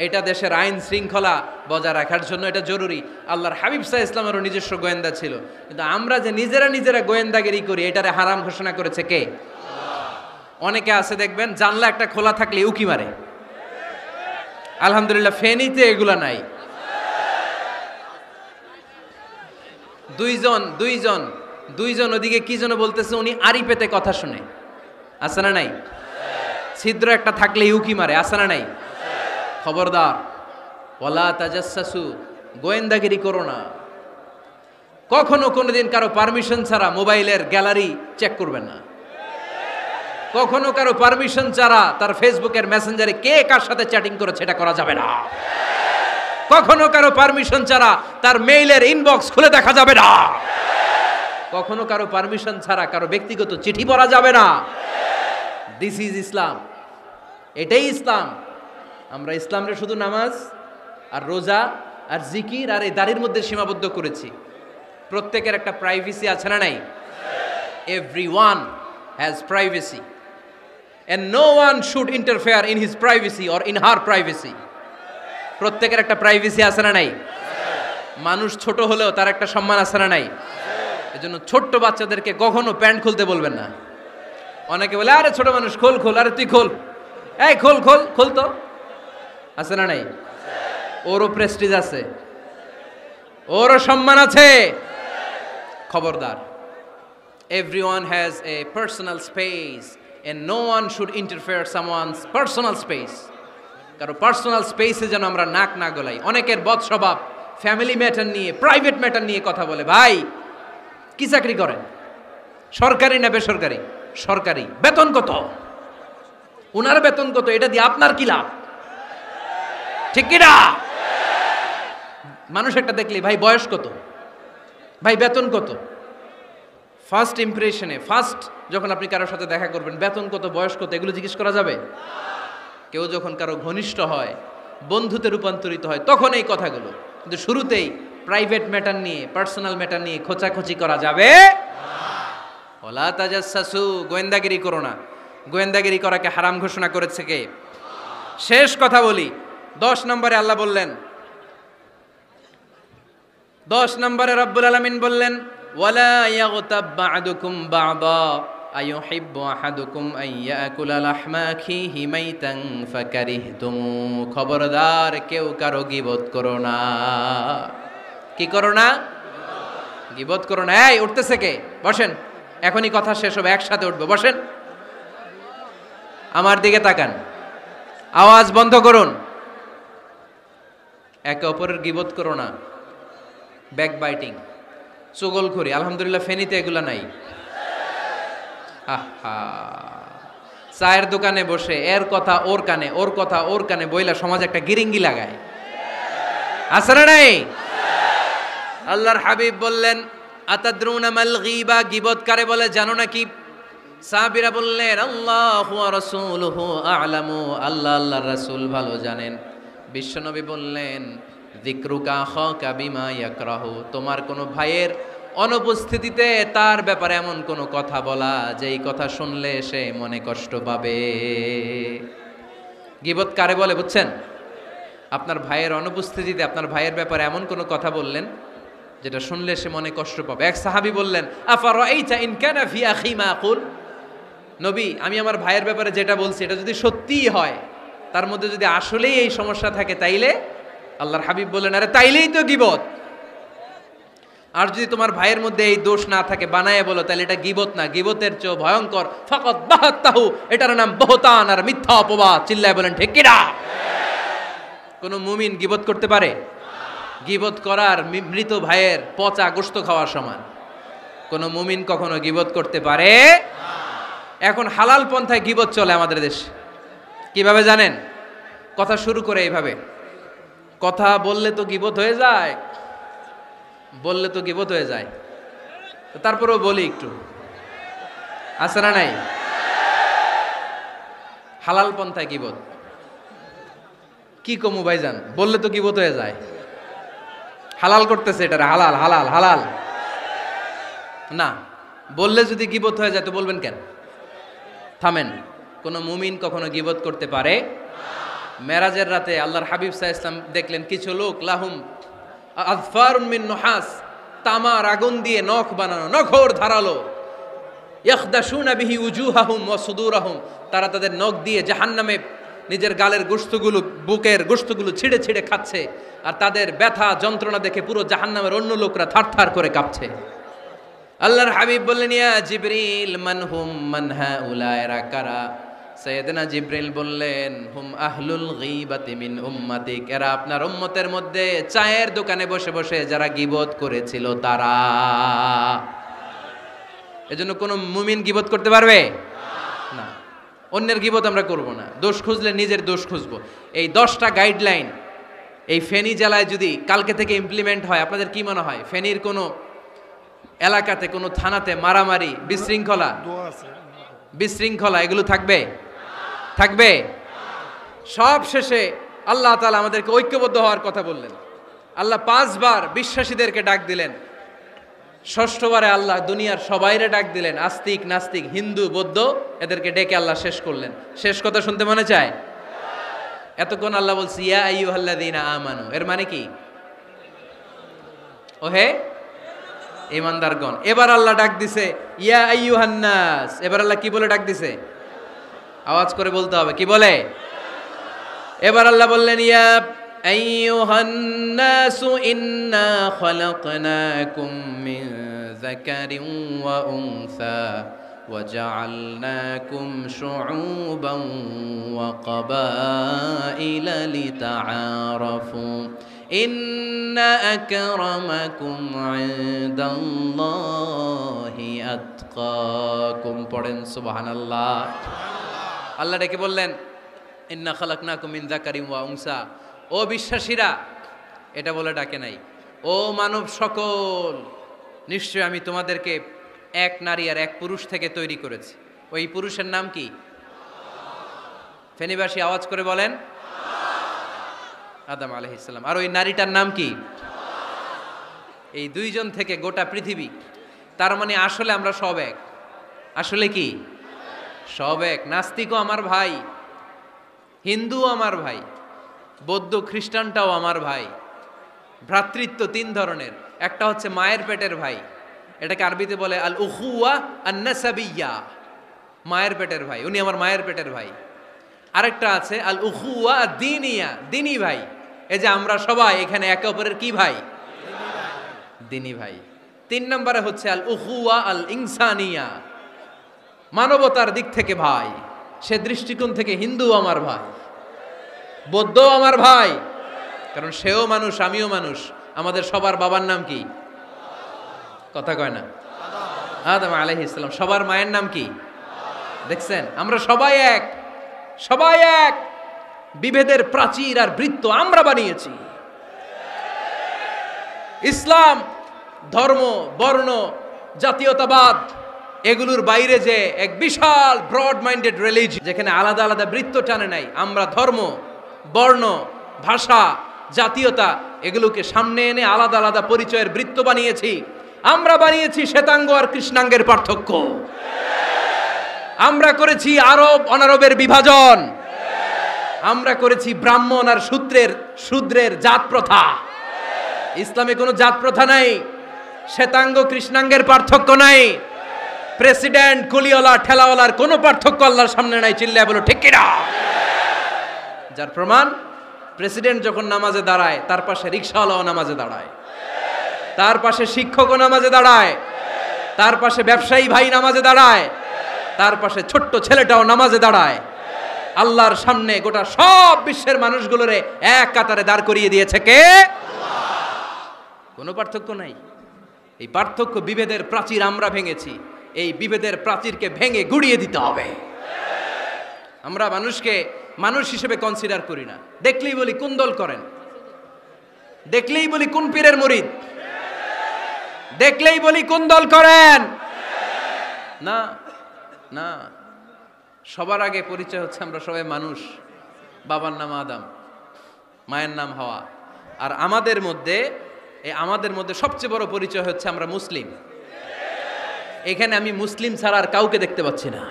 [SPEAKER 1] এটা দেশের আইন শৃঙ্খলা বজায় রাখার জন্য এটা জরুরি। আল্লাহর হাবিব সাল্লাল্লাহু আলাইহি ওয়াসাল্লামেরও নিজস্ব গোয়েন্দা ছিল, কিন্তু আমরা যে নিজেরা গোয়েন্দাগিরি করি এটারে হারাম ঘোষণা করেছে কে? অনেকে আছে দেখবেন জানলা একটা খোলা থাকলে উকি মারে। আলহামদুলিল্লাহ ফেনীতে এগুলা নাই। দুইজন ওদিকে কি যেন বলতেছে, উনি আড়ি পেতে কথা শুনে, আছে না নাই? ছিদ্র একটা থাকলে উকি মারে, আছে না নাই? খবরদার, ওয়ালা তাজাসসু, গোয়েন্দাগিরি করো না। কখনো কোনোদিন কারো পারমিশন ছাড়া মোবাইলের গ্যালারি চেক করবেন না। কখনো কারো পারমিশন ছাড়া তার ফেসবুকের মেসেঞ্জারে কে কার সাথে চ্যাটিং করেছে এটা করা যাবে না। কখনো কারো পারমিশন ছাড়া তার মেইলের ইনবক্স খুলে দেখা যাবে না। কখনো কারো পারমিশন ছাড়া কারো ব্যক্তিগত চিঠি পড়া যাবে না। দিস ইজ ইসলাম, এটাই ইসলাম। আমরা ইসলামরে শুধু নামাজ আর রোজা আর জিকির আর এই দাড়ির মধ্যে সীমাবদ্ধ করেছি। প্রত্যেকের একটা প্রাইভেসি আছে না নাই? Everyone has privacy and no one should interfere in his privacy or in her privacy. প্রত্যেকের একটা প্রাইভেসি আছে না নাই? মানুষ ছোট হলেও তার একটা সম্মান আছে না নাই? এজন্য ছোট্ট বাচ্চাদেরকে কখনো প্যান্ট খুলতে বলবেন না। অনেকে বলে আরে ছোট মানুষ খোল, আরে তুই খোল, এই খোল তো, আছে না নাই? ওরও প্রেস্টিজ আছে, ওরও সম্মান আছে। খবরদার, everyone has a personal space and no one should interfere someone's personal space. কারো পার্সোনাল স্পেসে যেন আমরা নাক না গলাই। অনেকের বদ স্বভাব ফ্যামিলি ম্যাটার নিয়ে, প্রাইভেট ম্যাটার নিয়ে কথা বলে। ভাই কি চাকরি করেন? সরকারি না বেসরকারি? সরকারি। বেতন কত? উনার বেতন কত? এটা দিয়ে আপনার কি লাভ? ঠিক কি না? মানুষ একটা দেখলে ভাই বয়স কত, ভাই বেতন কত, ফার্স্ট ইমপ্রেশনে, ফার্স্ট যখন আপনি কারোর সাথে দেখা করবেন বেতন কত, বয়স কত, এগুলো জিজ্ঞেস করা যাবে? কেউ যখন কারো ঘনিষ্ঠ হয়, বন্ধুতে রূপান্তরিত হয়, তখন এই কথাগুলো। কিন্তু শুরুতেই প্রাইভেট ম্যাটার নিয়ে, পার্সোনাল ম্যাটার নিয়ে খোঁচাখুচি করা যাবে ওয়ালা তাজাসসু, গোয়েন্দাগিরি করো না। গোয়েন্দাগিরি করাকে হারাম ঘোষণা করেছে কে? শেষ কথা বলি, 10 নম্বরে আল্লাহ বললেন, 10 নম্বরে রব্বুল আলামিন বললেন ওয়ালা ইয়াগতাব বা'দুকুম বা'দা আইয়ুহিব্বু আহাদুকুম আন ইয়াকুলা লাহমা আখিহি মাইতান ফাকারিহতুমু। খবরদার, কেউ কারো গীবত করো না। কি করো না? গীবত করো না। এই উঠতেছে কে? বসেন, এখনই কথা শেষ হবে, একসাথে উঠবে। বসেন, আমার দিকে তাকান, আওয়াজ বন্ধ করুন। একে অপরের গীবত করো না। ব্যাকবাইটিং, চুগলখড়ি, আলহামদুলিল্লাহ ফেনীতে এগুলা নাই। আহা, চায়ের দোকানে বসে এর কথা ওর কানে, ওর কথা ওর কানে বইলা সমাজ একটা গিরিঙ্গি লাগায়, আছে না নাই? আল্লাহর হাবিব বললেন আতাদরুনা মাল গীবা, গীবত কারে বলে জানো নাকি? সাহাবীরা বললেন আল্লাহু ওয়া রাসূলুহু আ'লামু, আল্লাহ আল্লাহর রাসূল ভালো জানেন। বিশ্বনবী বললেন যিকরুকা আখাকা বিমা ইয়াকরাহু, তোমার কোনো ভাইয়ের অনুপস্থিতিতে তার ব্যাপারে এমন কোনো কথা বলা যেই কথা শুনলে সে মনে কষ্ট পাবে। গীবত কারে বলে বুঝছেন? আপনার ভাইয়ের অনুপস্থিতিতে আপনার ভাইয়ের ব্যাপারে এমন কোনো কথা বললেন যেটা শুনলে সে মনে কষ্ট পাবে। এক সাহাবী বললেন আফারাইতা ইন কানা ফি আখি মা আকুল, নবী আমি আমার ভাইয়ের ব্যাপারে যেটা বলছি এটা যদি সত্যিই হয়, তার মধ্যে যদি আসলেই এই সমস্যা থাকে, তাইলে? আল্লাহর হাবিব বললেন আরে তাইলেই তো গীবত। আর যদি তোমার ভাইয়ের মধ্যে এই দোষ না থাকে, বানায় বলো, তাহলে এটা গীবত না, গীবতের চেয়ে ভয়ঙ্কর। ফাকাত বাহাত্তাহু, এটার নাম বহতান আর মিথ্যা অপবাদ। চিল্লায় বলেন ঠিক কি না? কোন মুমিন গীবত করতে পারে? গীবত করার মৃত ভাইয়ের পচা গোশত খাওয়ার সমান। কোন মুমিন কখনো গীবত করতে পারে? এখন হালাল পন্থায় গীবত চলে আমাদের দেশে। কিভাবে জানেন? কথা শুরু করে এইভাবে, কথা বললে তো গীবত হয়ে যায়, বললে তো গীবত হয়ে যায়, তারপরেও বলি একটু, আছে না নাই? হালাল পন্থায় গীবত কি কমু ভাইজান, বললে তো গীবত হয়ে যায়। হালাল করতেছে এটা, হালাল হালাল হালাল না, বললে যদি গীবত হয়ে যায় তো বলবেন কেন? থামেন। কোন মুমিন কখনো গীবত করতে পারে? মেরাজের রাতে আল্লাহর হাবিব সাল্লাল্লাহু আলাইহি ওয়াসাল্লাম দেখলেন কিছু লোক লাহুম আযফারুন মিন নুহাস, তামার আগুন দিয়ে নখ বানানো, নখর ধারালো, ইয়াখদাশুনা বিহি উজুহাহুম ওয়া সুদুরাহুম, তারা তাদের নখ দিয়ে জাহান্নামে নিজের গালের গোশতগুলো, বুকের গোশতগুলো ছিঁড়ে ছিঁড়ে খাচ্ছে, আর তাদের ব্যথা যন্ত্রণা দেখে পুরো জাহান্নামের অন্য লোকরা থারথার করে কাঁপছে। আল্লাহর হাবিব বললেন, ইয়া জিবরিল মান হুম মান হাউলা, এরা কারা? সাইয়েদনা জিবরিল বললেন, হুম আহলুল গীবাতি মিন উম্মাতিক, এরা আপনার উম্মতের মধ্যে চায়ের দোকানে বসে বসে যারা গীবত করেছিল তারা। এজন্য কোন মুমিন গীবত করতে পারবে না। অন্যের গীবত আমরা করব না, দোষ খুঁজলে নিজের দোষ খুঁজবো। এই 10টা গাইডলাইন এই ফেনী জেলায় যদি কালকে থেকে ইমপ্লিমেন্ট হয়, আপনাদের কি মনে হয় ফেনীর কোনো এলাকাতে, কোনো থানাতে মারামারি, বিশৃঙ্খলা এগুলো থাকবে? থাকবে? সব শেষে আল্লাহ তাআলা আমাদেরকে ঐক্যবদ্ধ হওয়ার কথা বললেন। আল্লাহ 5 বার বিশ্বাসীদেরকে ডাক দিলেন, 6ষ্ঠবারে আল্লাহ দুনিয়ার সবাইরে ডাক দিলেন, আস্তিক নাস্তিক হিন্দু বৌদ্ধ এদেরকে ডেকে আল্লাহ শেষ করলেন। শেষ কথা শুনতে মনে চায়? এতক্ষণ আল্লাহ বলছে ইয়া আইয়ুহাল্লাযীনা আমানু, এর মানে কি? ওহে ঈমানদারগণ। এবার আল্লাহ ডাক দিছে ইয়া আইয়ুহান নাস। এবার আল্লাহ কি বলে ডাক দিছে? আওয়াজ করে বলতে হবে, কি বলে? এবার আল্লাহ বললেন ইয়া আইয়ুহান নাস ইন্না খালাকনাকুম মিন যাকারিন ওয়া উনসা ওয়া জাআলনাকুম শুউবান ওয়া ক্বাবাইলা লিতাআরাফু ইন্না আকরামাকুম ইনদাল্লাহি আতকাকুম। পড়েন সুবহানাল্লাহ। আল্লাহ ডেকে বললেন ইন্না খালাকনাকুম মিন যাকারিন ওয়া উনসা, ও বিশ্বাসীরা, এটা বলে ডাকে নাই, ও মানব সকল, নিশ্চয় আমি তোমাদেরকে এক নারী আর এক পুরুষ থেকে তৈরি করেছি। ওই পুরুষের নাম কি? ফেনীবাসী আওয়াজ করে বলেন আদম আলাইহিস সালাম। আর ওই নারীটার নাম কি? এই দুইজন থেকে গোটা পৃথিবী। তার মানে আসলে আমরা সব এক। আসলে কি? সব এক। নাস্তিকও আমার ভাই, হিন্দুও আমার ভাই, বৌদ্ধ খ্রিস্টানটাও আমার ভাই। ভ্রাতৃত্ব 3 ধরনের। একটা হচ্ছে মায়ের পেটের ভাই, এটাকে আরবিতে বলে আল উখুয়া আন নাসাবিয়্যা, মায়ের পেটের ভাই, উনি আমার মায়ের পেটের ভাই। আরেকটা আছে আল উখুয়া দ্বীনিয়া, দ্বীনি ভাই। এই যে আমরা সবাই এখানে একে অপরের কি ভাই? দ্বীনি ভাই। 3 নম্বরে হচ্ছে আল উখুয়া আল ইনসানিয়া, মানবতার দিক থেকে ভাই। সে দৃষ্টিকোণ থেকে হিন্দু আমার ভাই, বৌদ্ধ আমার ভাই, কারণ সেও মানুষ আমিও মানুষ। আমাদের সবার বাবার নাম কি? কথা কয় না? আদম আলাইহিস সালাম। সবার মায়ের নাম কি? দেখছেন, আমরা সবাই এক, সবাই এক। বিভেদের প্রাচীর আর বৃত্ত আমরা বানিয়েছি। ইসলাম ধর্ম, বর্ণ, জাতীয়তাবাদ এগুলোর বাইরে যে এক বিশাল ব্রড মাইন্ডেড রিলিজিয়ন, যেখানে আলাদা আলাদা বৃত্ত টানে নাই। আমরা ধর্ম, বর্ণ, ভাষা, জাতীয়তা এগুলোকে সামনে এনে আলাদা আলাদা পরিচয়ের বৃত্ত বানিয়েছি। আমরা বানিয়েছি শ্বেতাঙ্গ আর কৃষ্ণাঙ্গের পার্থক্য। আমরা করেছি আরব অনারবের বিভাজন। আমরা করেছি ব্রাহ্মণ আর শূদ্রের জাত প্রথা। ইসলামে কোনো জাত প্রথা নাই, শ্বেতাঙ্গ কৃষ্ণাঙ্গের পার্থক্য নাই, প্রেসিডেন্ট কুলিওয়ালা ঠেলাওয়ালার কোনো পার্থক্য আল্লাহর সামনে নাই। চিল্লায় বলো ঠিক কিনা? যার প্রমাণ, প্রেসিডেন্ট যখন নামাজে দাঁড়ায় তার পাশে রিকশাওয়ালাও নামাজে দাঁড়ায়, তার পাশে শিক্ষকও নামাজে দাঁড়ায়, তার পাশে ব্যবসায়ী ভাই নামাজে দাঁড়ায়, তার পাশে ছোট্ট ছেলেটাও নামাজে দাঁড়ায়। আল্লাহর সামনে গোটা সব বিশ্বের মানুষগুলোরে এক কাতারে দাঁড় করিয়ে দিয়েছে কে? কোনো পার্থক্য নাই। এই পার্থক্য, বিভেদের প্রাচীর আমরা ভেঙেছি। এই বিভেদের প্রাচীরকে ভেঙে গুড়িয়ে দিতে হবে। আমরা মানুষকে মানুষ হিসেবে কনসিডার করি না। দেখলেই বলি কোন দল করেন, দেখলেই বলি কোন পীরের মুরিদ, দেখলেই বলি কোন দল করেন। না না, সবার আগে পরিচয় হচ্ছে আমরা সবাই মানুষ। বাবার নাম আদম, মায়ের নাম হাওয়া। আর আমাদের মধ্যে সবচেয়ে বড় পরিচয় হচ্ছে আমরা মুসলিম। এখানে আমি মুসলিম ছাড়া আর কাউকে দেখতে পাচ্ছি না।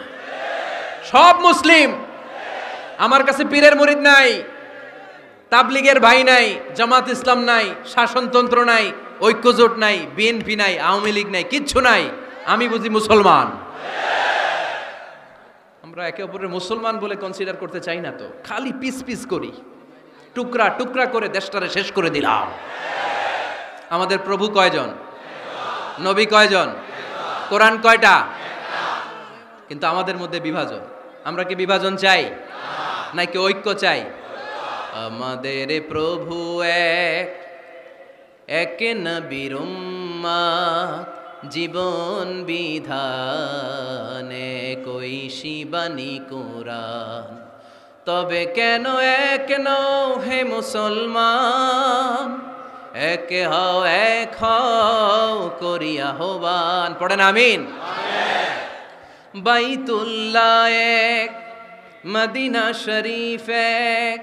[SPEAKER 1] সব মুসলিম। আমার কাছে পীরের মুরিদ নাই, তাবলিগের ভাই নাই, জামাত ইসলাম নাই, শাসনতন্ত্র নাই, ঐক্যজোট নাই, বিএনপি নাই, আওয়ামী লীগ নাই, কিচ্ছু নাই। আমি বুঝি মুসলমান। আমরা একে অপরের মুসলমান বলে কনসিডার করতে চাই না তো, খালি পিস পিস করি, টুকরা টুকরা করে দেশটারে শেষ করে দিলাম। আমাদের প্রভু কয়জন? নবী কয়জন? কোরআন কয়টা? কিন্তু আমাদের মধ্যে বিভাজন। আমরা কি বিভাজন চাই নাকি ঐক্য চাই? আমাদের প্রভু এক, এক নবীর উম্মত, জীবন বিধানে কই শিবানী কোরআন। তবে কেন এক নও হে মুসলমান, এক হও এক হও করিয়া আহ্বান। পড়েন আমিন। বাইতুল্লাহ এক, মদিনা শরীফ এক,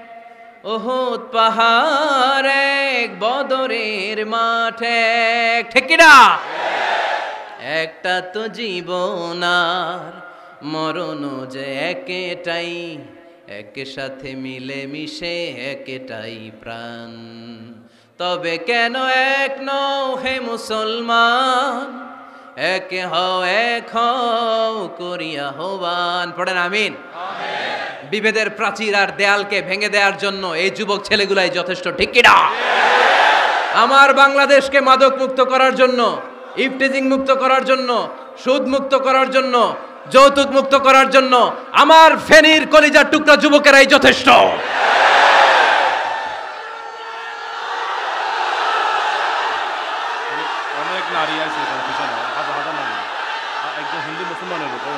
[SPEAKER 1] উহুদ পাহাড় এক, বদরের মাঠ এক। ঠিক কি না? একটা তো জীবন আর মরণ যে একটাই, এক সাথে মিলে মিশে একটাই প্রাণ। তবে কেন এক নও হে মুসলমান, এক হও এক হও করিয়া আহ্বান। পড়েন আমিন। বিভেদের প্রাচীর আর দেয়ালকে ভেঙে দেওয়ার জন্য এই যুবক ছেলেগুলাই যথেষ্ট। ঠিক কি না? আমার বাংলাদেশকে মাদক মুক্ত করার জন্য, ইফটিজিং মুক্ত করার জন্য, সুদ মুক্ত করার জন্য, যৌতুক মুক্ত করার জন্য আমার ফেনীর কলিজার টুকরা যুবকেরাই যথেষ্ট।
[SPEAKER 2] অনেক নারী আছে এখানে পিছনে, হাজার হাজার নারী, একজন হিন্দু মুসলমানের উপর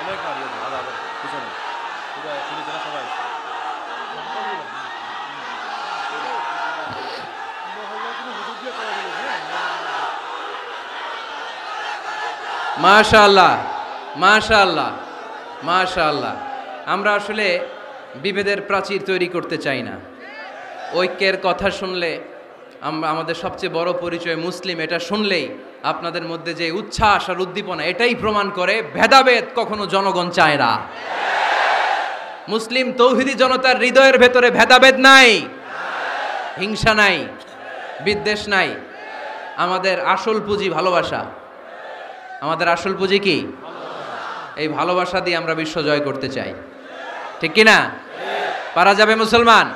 [SPEAKER 2] অনেক নারী আছে, হাজার হাজার পিছনে, সবাই আছে।
[SPEAKER 1] মাশাআল্লাহ, মাশাআল্লাহ, মাশাআল্লাহ। আমরা আসলে বিভেদের প্রাচীর তৈরি করতে চাই না। ঐক্যের কথা শুনলে আমরা, আমাদের সবচেয়ে বড় পরিচয় মুসলিম, এটা শুনলেই আপনাদের মধ্যে যে উচ্ছ্বাস আর উদ্দীপনা, এটাই প্রমাণ করে ভেদাভেদ কখনো জনগণ চায় না। মুসলিম তৌহিদি জনতার হৃদয়ের ভেতরে ভেদাভেদ নাই, হিংসা নাই, বিদ্বেষ নাই। আমাদের আসল পুঁজি ভালোবাসা। আমাদের আসল পুঁজি কি? এই ভালোবাসা দিয়ে আমরা বিশ্ব জয় করতে চাই। ঠিক কি না? পারা যাবে মুসলমান?